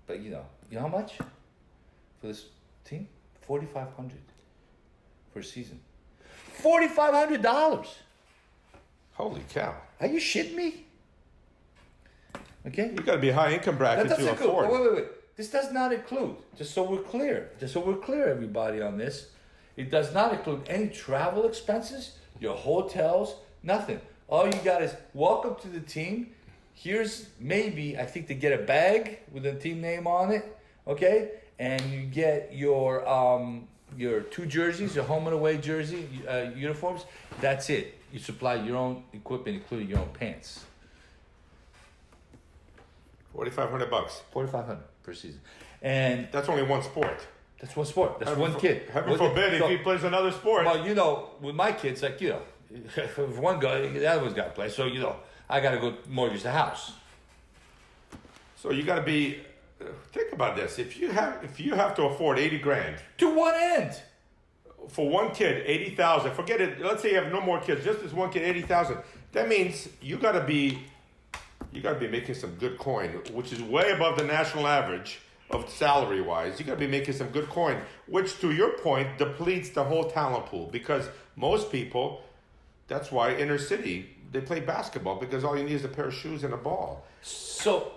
But you know how much? For this team? $4,500 for a season. $4,500! Holy cow. Are you shitting me? Okay? You gotta be high income bracket to afford. Wait. This does not include, just so we're clear, everybody, on this, it does not include any travel expenses, your hotels, nothing. All you got is welcome to the team. Here's maybe, I think they get a bag with a team name on it, okay? And you get your 2 jerseys, your home and away jersey uniforms. That's it. You supply your own equipment, including your own pants. $4,500. $4,500 per season, and that's only one sport. That's one sport. That's one kid. Heaven forbid if he plays another sport. Well, with my kids, like if one guy, the other one's got to play. So I got to go mortgage the house. So you got to be. Think about this. If you have to afford $80,000 to one end for one kid, $80,000. Forget it. Let's say you have no more kids. Just this one kid, $80,000. That means you got to be making some good coin, which is way above the national average of salary wise. You got to be making some good coin, which to your point depletes the whole talent pool, because most people, that's why inner city, they play basketball, because all you need is a pair of shoes and a ball. So,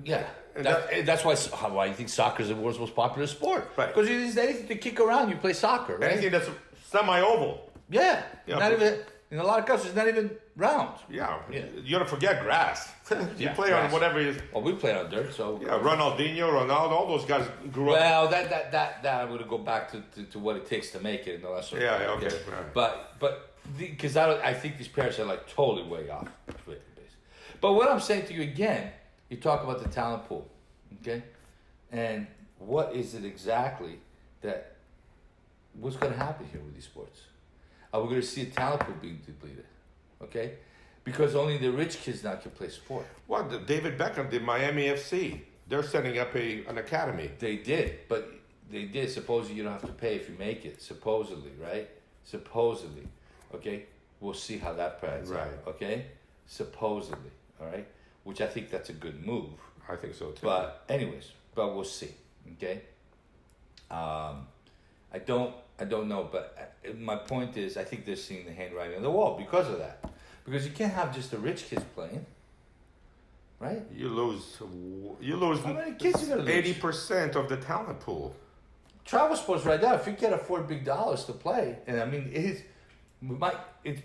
yeah. That's why you think soccer is the world's most popular sport. Right. Because there's anything to kick around, you play soccer, right? Anything that's semi-oval. Yeah. Not even, in a lot of countries, it's not even round. Yeah. You gotta forget grass. You play grass. on whatever you... Well, we played on dirt, so... Yeah, Ronaldinho, Ronaldo, all those guys grew up... Well, that I'm going to go back to what it takes to make it and all that sort of thing. Okay. Right. But because I think these parents are like totally way off. But what I'm saying to you again, you talk about the talent pool, okay? And what is it exactly what's going to happen here with these sports? Are we going to see a talent pool being depleted, okay? Because only the rich kids now can play sport. Well, David Beckham did Miami FC. They're setting up an academy. They did, but they did. Supposedly you don't have to pay if you make it. Supposedly, right? Supposedly, okay? We'll see how that pans out, okay? Supposedly, all right? Which I think that's a good move. I think so too. But anyways, we'll see, okay? I don't know, but my point is, I think they're seeing the handwriting on the wall because of that. Because you can't have just the rich kids playing, right? You lose. How many kids you gonna lose? 80% of the talent pool. Travel sports right now, if you can't afford big dollars to play, and I mean it's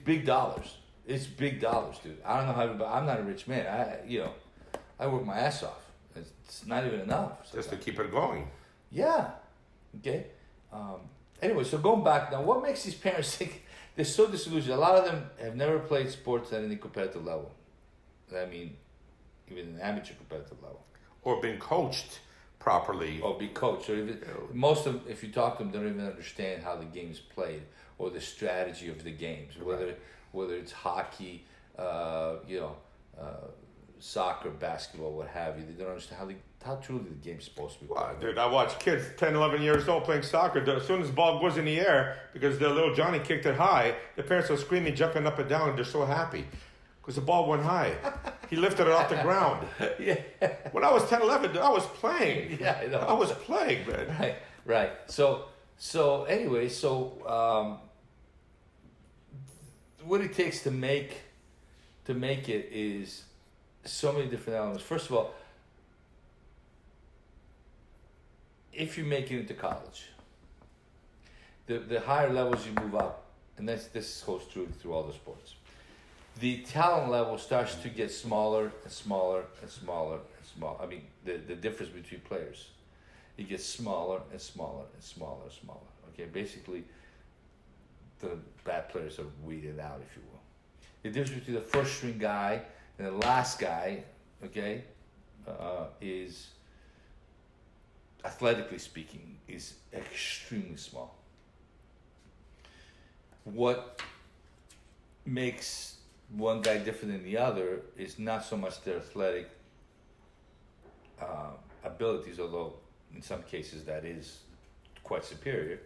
big dollars. It's big dollars, dude. I don't know how to. I'm not a rich man. I work my ass off. It's not even enough. Sometimes. Just to keep it going. Yeah. Okay. Anyway, so going back now, what makes these parents think they're so disillusioned? A lot of them have never played sports at any competitive level. I mean, even an amateur competitive level. Or been coached properly. Or be coached. Or even, most of them, if you talk to them, don't even understand how the game's played or the strategy of the games. Whether it's hockey, soccer, basketball, what have you. They don't understand how truly the game's supposed to be played. Well, dude, I watch kids 10, 11 years old playing soccer. As soon as the ball goes in the air, because their little Johnny kicked it high, the parents are screaming, jumping up and down, and they're so happy. Because the ball went high. He lifted it off the ground. Yeah. When I was 10, 11, I was playing. Yeah, I know. I was playing, man. Right. So anyway, what it takes to make it is so many different elements. First of all, if you make it into college, the higher levels you move up, and this holds true through all the sports, the talent level starts to get smaller and smaller and smaller and smaller. I mean, the difference between players, it gets smaller and smaller and smaller and smaller. Okay, basically, the bad players are weeded out, if you will. The difference between the first string guy and the last guy, okay, is, athletically speaking, is extremely small. What makes one guy different than the other is not so much their athletic abilities, although in some cases that is quite superior,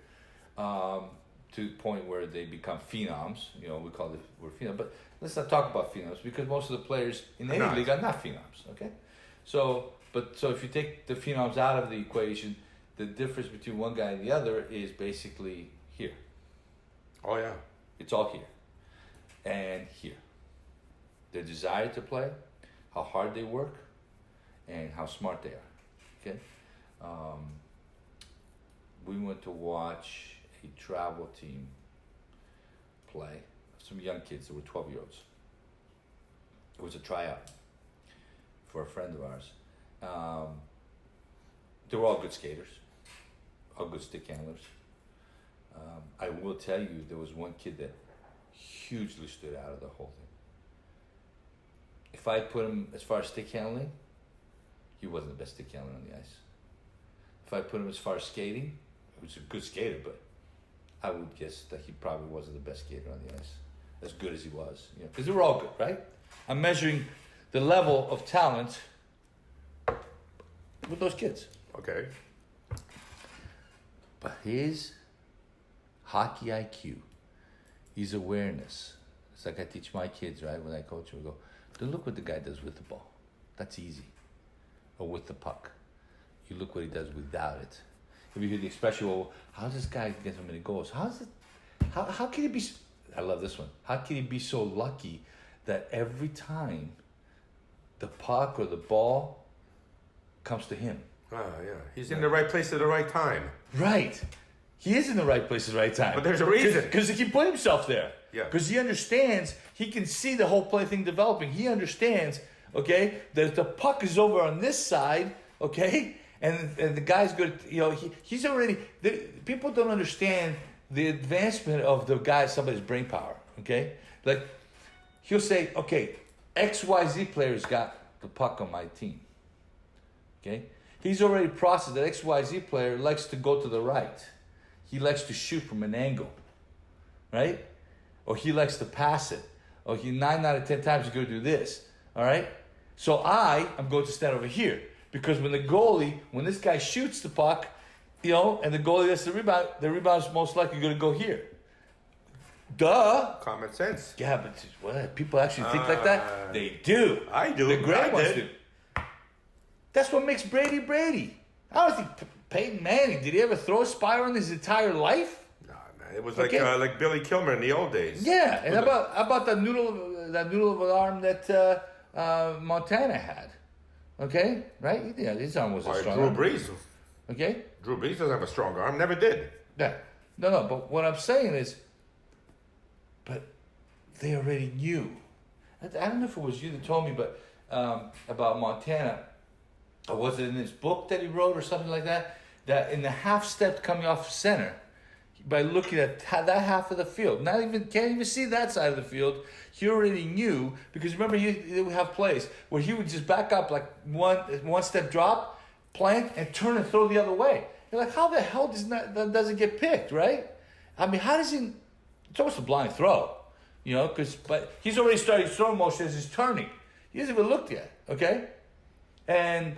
to the point where they become phenoms. You know, we call it, we're phenoms, but let's not talk about phenoms because most of the players in any league are not phenoms. Okay, so if you take the phenoms out of the equation, the difference between one guy and the other is basically here. Oh yeah, it's all here and here. Their desire to play, how hard they work, and how smart they are. Okay, we went to watch a travel team play, some young kids that were 12-year-olds. It was a tryout for a friend of ours. They were all good skaters, all good stick handlers. I will tell you, there was one kid that hugely stood out of the whole thing. If I put him as far as stick handling, he wasn't the best stick handler on the ice. If I put him as far as skating, he was a good skater, but I would guess that he probably wasn't the best skater on the ice, as good as he was. You know, because they were all good, right? I'm measuring the level of talent with those kids. Okay. But his hockey IQ, his awareness, it's like I teach my kids, right? When I coach them, I go, don't look what the guy does with the ball. That's easy. Or with the puck. You look what he does without it. If you hear the expression, well, how does this guy get so many goals? How can he be, I love this one. How can he be so lucky that every time the puck or the ball comes to him? Ah, yeah. He's in the right place at the right time. Right. He is in the right place at the right time. But there's a reason. Because he put himself there. Yeah. Because he understands, he can see the whole play thing developing. He understands, okay, that the puck is over on this side, okay, and the guy's good, you know, he's already, people don't understand the advancement of the guy, somebody's brain power, okay? Like, he'll say, okay, XYZ player's got the puck on my team, okay? He's already processed that XYZ player likes to go to the right. He likes to shoot from an angle, right? Or he likes to pass it. Or 9 out of 10 times he's going to do this, all right? So I'm going to stand over here. Because when this guy shoots the puck, you know, and the goalie gets the rebound is most likely going to go here. Duh. Common sense. Yeah, but what, people actually think like that? They do. I do. The great ones do. That's what makes Brady Brady. I don't think Peyton Manning, did he ever throw a spiral in his entire life? No, man. It was like Billy Kilmer in the old days. Yeah, and how about that noodle of an arm that Montana had? Okay, right? Yeah, his arm was a strong arm. Drew Brees. Okay? Drew Brees doesn't have a strong arm. Never did. Yeah. No, but what I'm saying is, but they already knew. I don't know if it was you that told me, but about Montana, or was it in his book that he wrote or something like that, that in the half step coming off center, by looking at that half of the field, can't even see that side of the field, he already knew, because remember he would have plays where he would just back up like one step drop, plant, and turn and throw the other way. You're like, how the hell that doesn't get picked, right? I mean, how does he, it's almost a blind throw, you know, but he's already started throwing motion as he's turning. He hasn't even looked yet, okay? And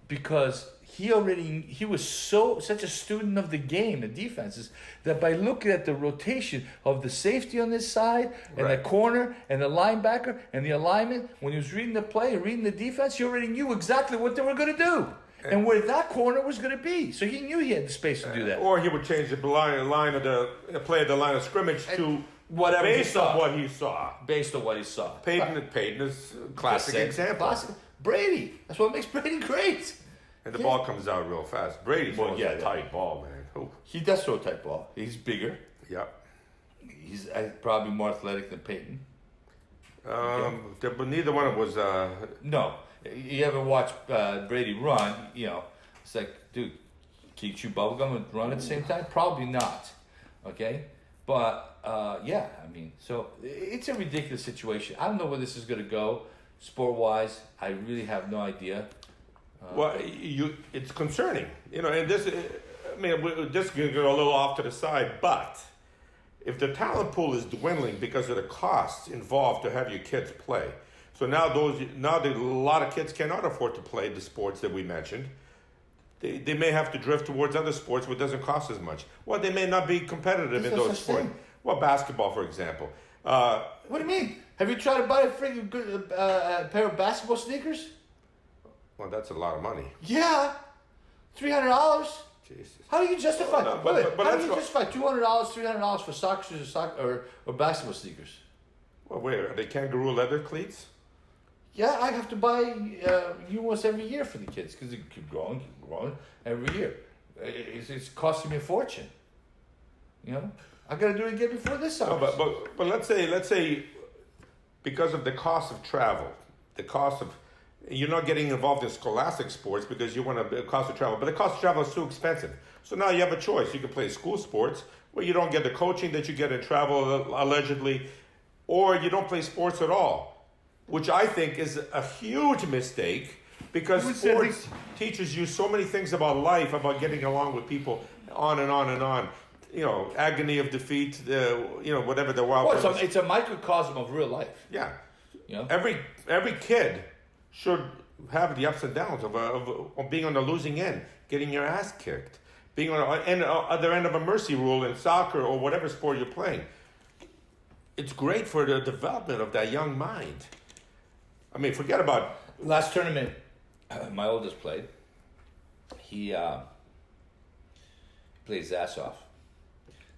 because he was such a student of the game, the defenses, that by looking at the rotation of the safety on this side and the corner and the linebacker and the alignment, when he was reading the play and reading the defense, he already knew exactly what they were going to do and where that corner was going to be. So he knew he had the space to do that. Or he would change the line of the play of the line of scrimmage to whatever based on what he saw. Based on what he saw. Peyton is a classic example. Classic. Brady. That's what makes Brady great. And the ball comes out real fast. Brady throws a tight ball, man. Ooh. He does throw a tight ball. He's bigger. Yep. He's probably more athletic than Peyton. But neither one of was. No. You ever watch Brady run? It's like, dude, can you chew bubblegum and run at the same time? Probably not. Okay? But, so it's a ridiculous situation. I don't know where this is going to go sport-wise. I really have no idea. It's concerning. And this, we're just going to go a little off to the side, but if the talent pool is dwindling because of the costs involved to have your kids play, so now a lot of kids cannot afford to play the sports that we mentioned. They may have to drift towards other sports where it doesn't cost as much. Well, they may not be competitive in those sports. Well, basketball, for example. What do you mean? Have you tried to buy a freaking pair of basketball sneakers? Well, that's a lot of money. Yeah, $300. Jesus. How do you justify? How do you justify $200, $300 for soccer shoes or basketball sneakers? Well, where are they kangaroo leather cleats? Yeah, I have to buy new ones every year for the kids because they keep growing every year. It's costing me a fortune. I got to do it again before this summer. No, but let's say, because of the cost of travel, the cost of. You're not getting involved in scholastic sports because you want the cost of travel. But the cost of travel is too expensive. So now you have a choice. You can play school sports where you don't get the coaching that you get in travel, allegedly, or you don't play sports at all, which I think is a huge mistake because sports teaches you so many things about life, about getting along with people, on and on and on. Agony of defeat, whatever the wild. Well, it's a microcosm of real life. Yeah. Every kid should have the ups and downs of being on the losing end, getting your ass kicked, being on the other end of a mercy rule in soccer or whatever sport you're playing. It's great for the development of that young mind. I mean, forget about... Last tournament my oldest played, he played his ass off.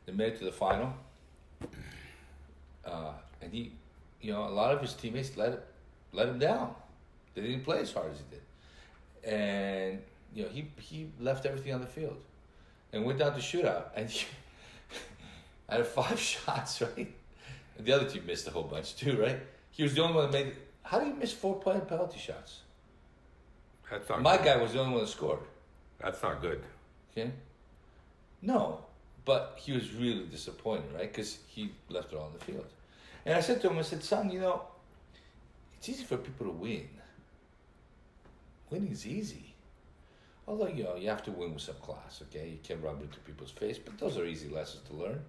They made it to the final, and he, a lot of his teammates let him down. They didn't play as hard as he did. And, he left everything on the field and went down to shootout. And out of 5 shots, right? And the other team missed a whole bunch too, right? He was the only one that made it. How do you miss 4 penalty shots? That's not My good. guy was the only one that scored. That's not good. Okay? No, but he was really disappointed, right? Because he left it all on the field. And I said to him, son, it's easy for people to win. Winning's easy. Although, you have to win with some class, okay? You can't rub it into people's face, but those are easy lessons to learn.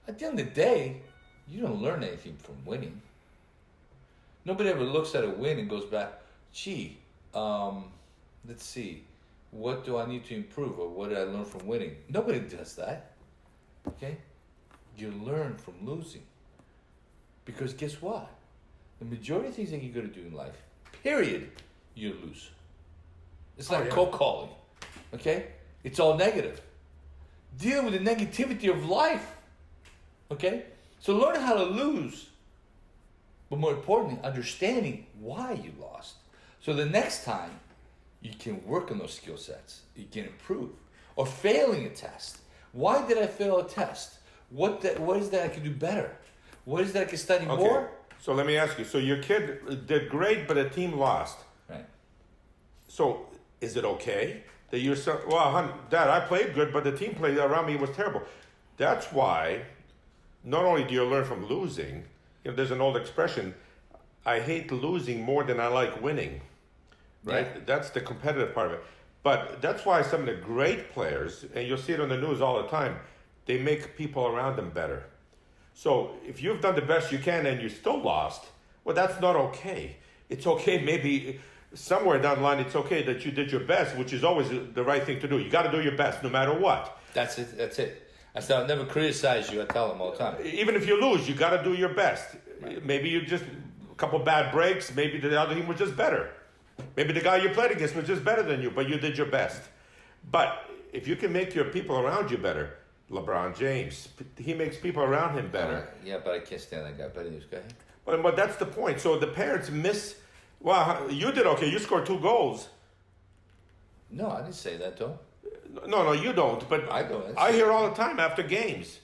At the end of the day, you don't learn anything from winning. Nobody ever looks at a win and goes back, gee, let's see, what do I need to improve or what did I learn from winning? Nobody does that, okay? You learn from losing. Because guess what? The majority of things that you're going to do in life, period, you lose. It's like cold calling, okay? It's all negative. Deal with the negativity of life, okay? So learn how to lose. But more importantly, understanding why you lost. So the next time, you can work on those skill sets. You can improve. Or failing a test. Why did I fail a test? What is that I can do better? What is that I can study more? So let me ask you. So your kid did great, but the team lost. Right. So is it okay that you're so... Well, Dad, I played good, but the team play around me was terrible. That's why not only do you learn from losing, there's an old expression, I hate losing more than I like winning. Right? Yeah. That's the competitive part of it. But that's why some of the great players, and you'll see it on the news all the time, they make people around them better. So if you've done the best you can and you still lost, well, that's not okay. It's okay maybe somewhere down the line, it's okay that you did your best, which is always the right thing to do. You got to do your best no matter what. That's it. I said I'll never criticize you. I tell them all the time. Even if you lose, you got to do your best. Right. Maybe you just a couple bad breaks. Maybe the other team was just better. Maybe the guy you played against was just better than you, but you did your best. But if you can make your people around you better, LeBron James, he makes people around him better. Yeah, but I can't stand that guy. But anyways, go ahead. But that's the point. So the parents miss. Well, you did okay. You scored 2 goals. No, I didn't say that though. No, you don't. But I don't. I hear all the time after games.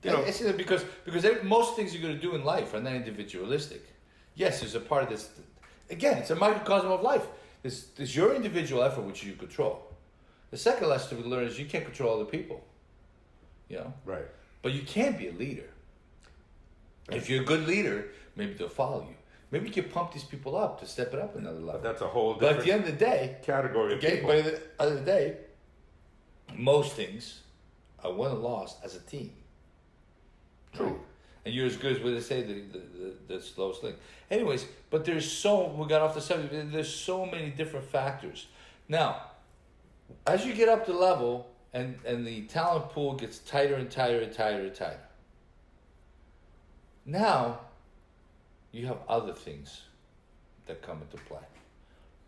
It's because most things you're going to do in life are not individualistic. Yes, there's a part of this. Again, it's a microcosm of life. There's your individual effort, which you control. The second lesson we learn is you can't control other people. You know? Right. But you can be a leader. If you're a good leader, maybe they'll follow you. Maybe you can pump these people up to step it up another level. But that's a whole different But at the end of the day, category of people. But at the end of the day, most things are won and lost as a team. True. Right? And you're as good as what they say, the slowest thing. Anyways, but we got off the subject, there's so many different factors. Now, as you get up the level and the talent pool gets tighter and tighter and tighter and tighter, now you have other things that come into play.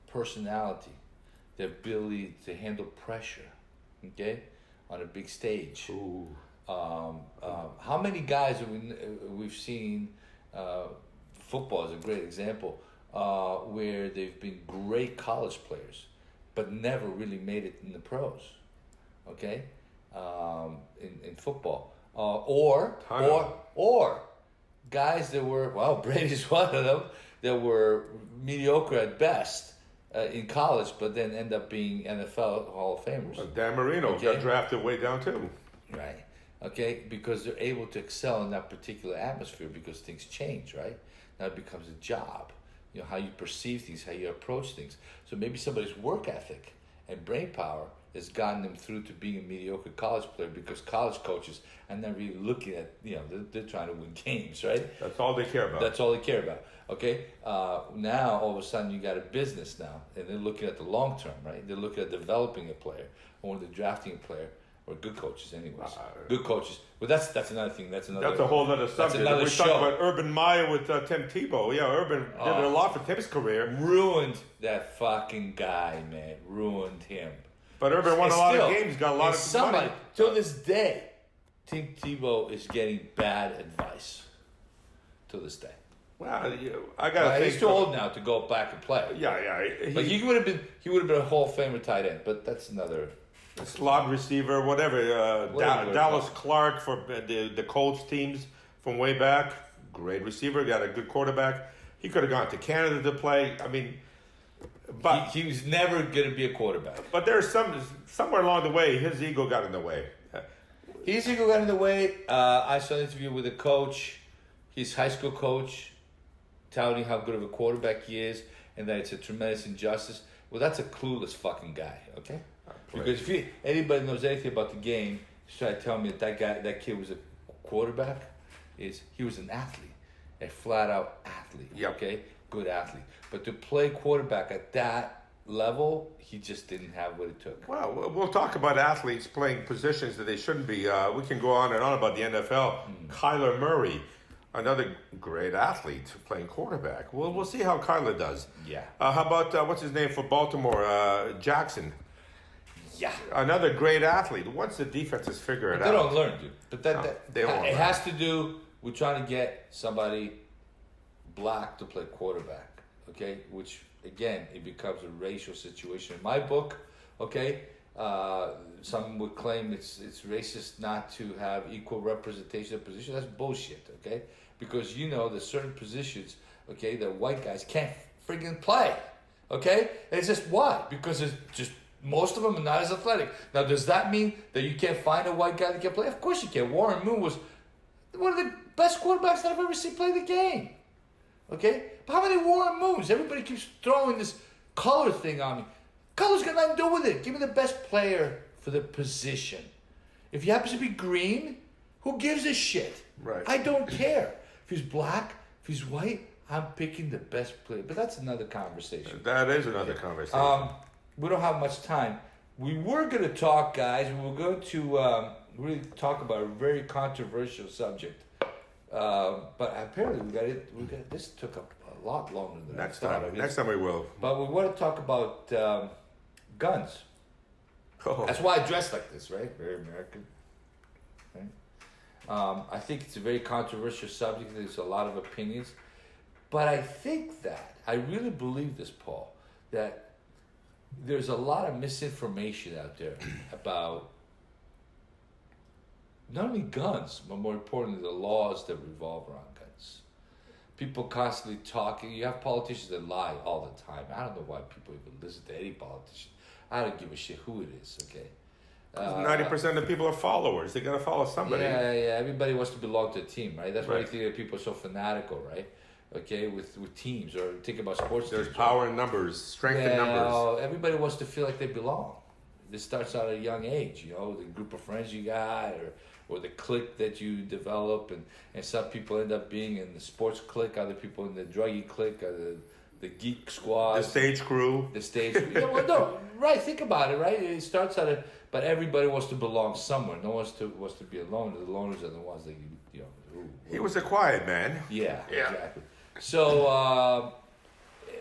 Personality, the ability to handle pressure, okay, on a big stage. Ooh. How many guys have we've seen, football is a great example, where they've been great college players, but never really made it in the pros, okay, in football, or guys that were, well, Brady's one of them, that were mediocre at best in college, but then end up being NFL Hall of Famers. Well, Dan Marino got drafted way down too. Right. Okay, because they're able to excel in that particular atmosphere because things change, right? Now it becomes a job. You know, how you perceive things, how you approach things. So maybe somebody's work ethic and brain power has gotten them through to being a mediocre college player because college coaches are not really looking at, you know, they're trying to win games, right? That's all they care about. That's all they care about. Okay? Now, all of a sudden, you got a business now, and they're looking at the long term, right? They're looking at developing a player, or they're drafting a player. Or good coaches, anyways. Good coaches. Well, that's another thing. That's a whole other subject. That's another we show. talked about Urban Meyer with Tim Tebow. Yeah, Urban did a lot for Tim's career. Ruined that fucking guy, man. Ruined him. But Urban won a lot of games. Got a lot of money. To this day, Tim Tebow is getting bad advice. To this day. Well, I gotta think. He's too old now to go back and play. Yeah. But he would have been a Hall of Famer tight end. But that's another. Slot receiver, whatever. Dallas Clark for the Colts teams from way back. Great receiver, got a good quarterback. He could have gone to Canada to play. I mean, but he was never going to be a quarterback. But there's somewhere along the way, his ego got in the way. His ego got in the way. I saw an interview with a coach, his high school coach, touting how good of a quarterback he is and that it's a tremendous injustice. Well, that's a clueless fucking guy, okay? Because if anybody knows anything about the game, he's trying to tell me that kid was a quarterback. He was an athlete, a flat out athlete. Yep. Okay, good athlete. But to play quarterback at that level, he just didn't have what it took. Well, we'll talk about athletes playing positions that they shouldn't be. We can go on and on about the NFL. Kyler Murray, another great athlete playing quarterback. We'll see how Kyler does. Yeah. How about what's his name for Baltimore? Jackson. Yeah. Another great athlete. Once the defenses figure it out. They don't learn, dude. But they won't it learn. has to do with trying to get somebody black to play quarterback, okay? Which, again, it becomes a racial situation. In my book, okay, some would claim it's racist not to have equal representation of positions. That's bullshit, okay? Because you know there's certain positions, okay, that white guys can't friggin' play, okay? And it's just why? Because it's just most of them are not as athletic. Now, does that mean that you can't find a white guy that can play? Of course you can. Warren Moon was one of the best quarterbacks that I've ever seen play the game. Okay? But how many Warren Moons? Everybody keeps throwing this color thing on me. Color's got nothing to do with it. Give me the best player for the position. If he happens to be green, who gives a shit? Right. I don't care. If he's black, if he's white, I'm picking the best player. But that's another conversation. That is another conversation. We don't have much time. We were going to talk, guys. We were going to really talk about a very controversial subject. But apparently we got this took a lot longer than next time. Next time we will. But we want to talk about guns. Oh. That's why I dress like this, right? Very American. Right? I think it's a very controversial subject. There's a lot of opinions. But I think that, I really believe this, Paul, that there's a lot of misinformation out there about not only guns, but more importantly, the laws that revolve around guns. people constantly talking. You have politicians that lie all the time. I don't know why people even listen to any politician. I don't give a shit who it is, okay? 90% of the people are followers. They're gonna follow somebody. Yeah. Everybody wants to belong to a team, right? That's why Right. you think that people are so fanatical, right? Okay, with teams, or think about sports There's teams. power in numbers, strength in numbers. Everybody wants to feel like they belong. This starts out at a young age, the group of friends you got, or the clique that you develop, and some people end up being in the sports clique, other people in the druggy clique, the geek squad, The stage crew. the stage. Right? Think about it, right? It starts out but everybody wants to belong somewhere. No one wants to be alone. The loners are the ones that He was a quiet man. Yeah, exactly. So,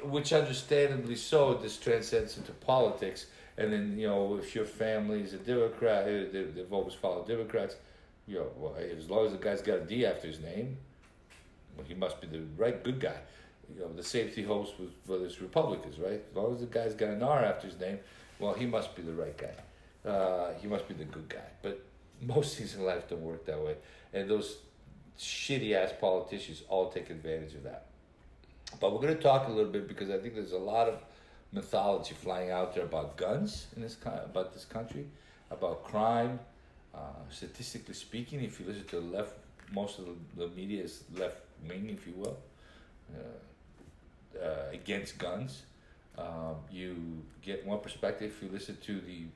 which understandably so, this transcends into politics. And then, if your family is a Democrat, they've always followed Democrats. Well, as long as the guy's got a D after his name, well, he must be the right good guy. The safety holds with whether it's Republicans, right? As long as the guy's got an R after his name, well, he must be the right guy. He must be the good guy. But most things in life don't work that way. And those shitty ass politicians all take advantage of that. But we're going to talk a little bit because I think there's a lot of mythology flying out there about guns about this country, about crime. Statistically speaking, if you listen to the left, most of the media is left wing, if you will, against guns. You get one perspective if you listen to the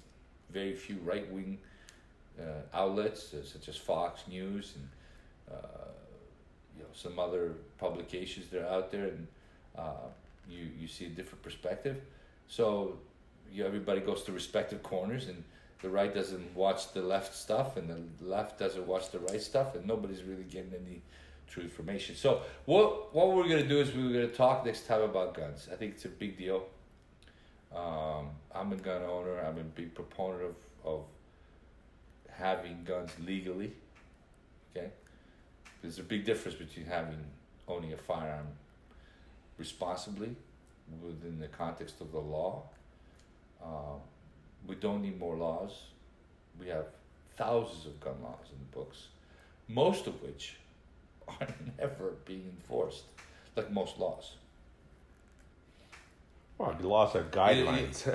very few right wing outlets such as Fox News and some other publications that are out there, and you see a different perspective. So everybody goes to respective corners, and the right doesn't watch the left stuff, and the left doesn't watch the right stuff, and nobody's really getting any true information. So what we're going to do is we're going to talk next time about guns. I think it's a big deal. I'm a gun owner. I'm a big proponent of having guns legally. Okay? There's a big difference between owning a firearm responsibly within the context of the law. We don't need more laws. We have thousands of gun laws in the books, most of which are never being enforced, like most laws. Well, the laws are guidelines.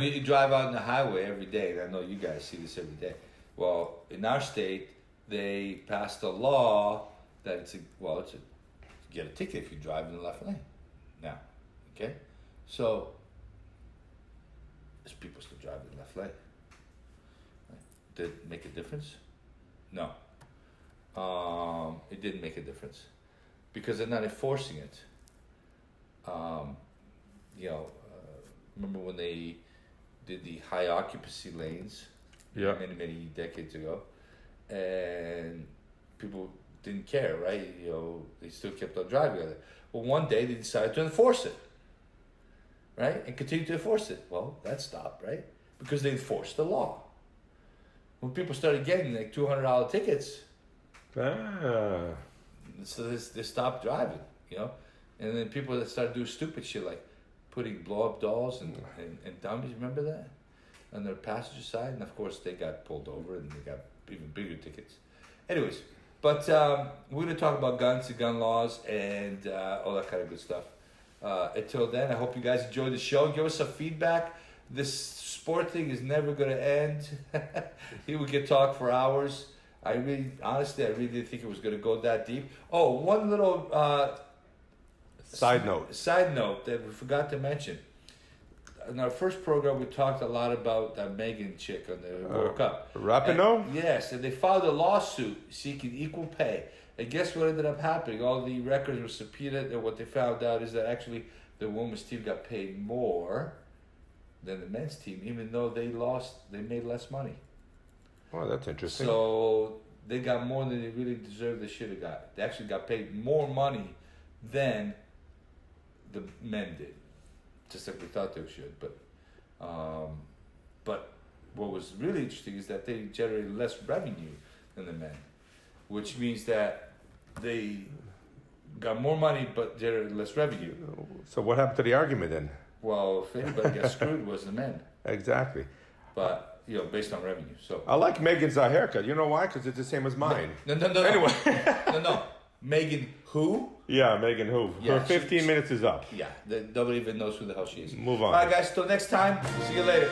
You drive out on the highway every day, and I know you guys see this every day. Well, in our state, they passed a law that you get a ticket if you drive in the left lane. Now, okay? So, there's people still driving in the left lane. Did it make a difference? No. It didn't make a difference because they're not enforcing it. Remember when they did the high occupancy lanes many decades ago, and people didn't care, right? They still kept on driving on it. Well, one day they decided to enforce it, right? And continue to enforce it. Well, that stopped, right? Because they enforced the law. When people started getting like $200 tickets, so they stopped driving, And then people that started doing stupid shit like putting blow-up dolls and dummies, remember that? On their passenger side. And of course they got pulled over and they got even bigger tickets. Anyways, but we're going to talk about guns and gun laws and all that kind of good stuff. Until then, I hope you guys enjoyed the show. Give us some feedback. This sport thing is never going to end. Here we can talk for hours. I really didn't think it was going to go that deep. Oh, one little Side note that we forgot to mention. In our first program, we talked a lot about that Megan chick on the World Cup. Rapinoe? Yes, and they filed a lawsuit seeking equal pay. And guess what ended up happening? All the records were subpoenaed, and what they found out is that actually the women's team got paid more than the men's team, even though they made less money. Oh, that's interesting. So they got more than they really deserved. They should have got. They actually got paid more money than the men did, just like we thought they should. But what was really interesting is that they generated less revenue than the men, which means that they got more money but generated less revenue. So what happened to the argument then? Well, if anybody got screwed, it was the men. Exactly. But based on revenue. So I like Megan's haircut. You know why? Because it's the same as mine. No. Anyway. No. Megan who? Yeah, Megan who? Yeah, Her 15 minutes is up. Yeah, nobody even knows who the hell she is. Move on. All right, guys. Till next time. See you later.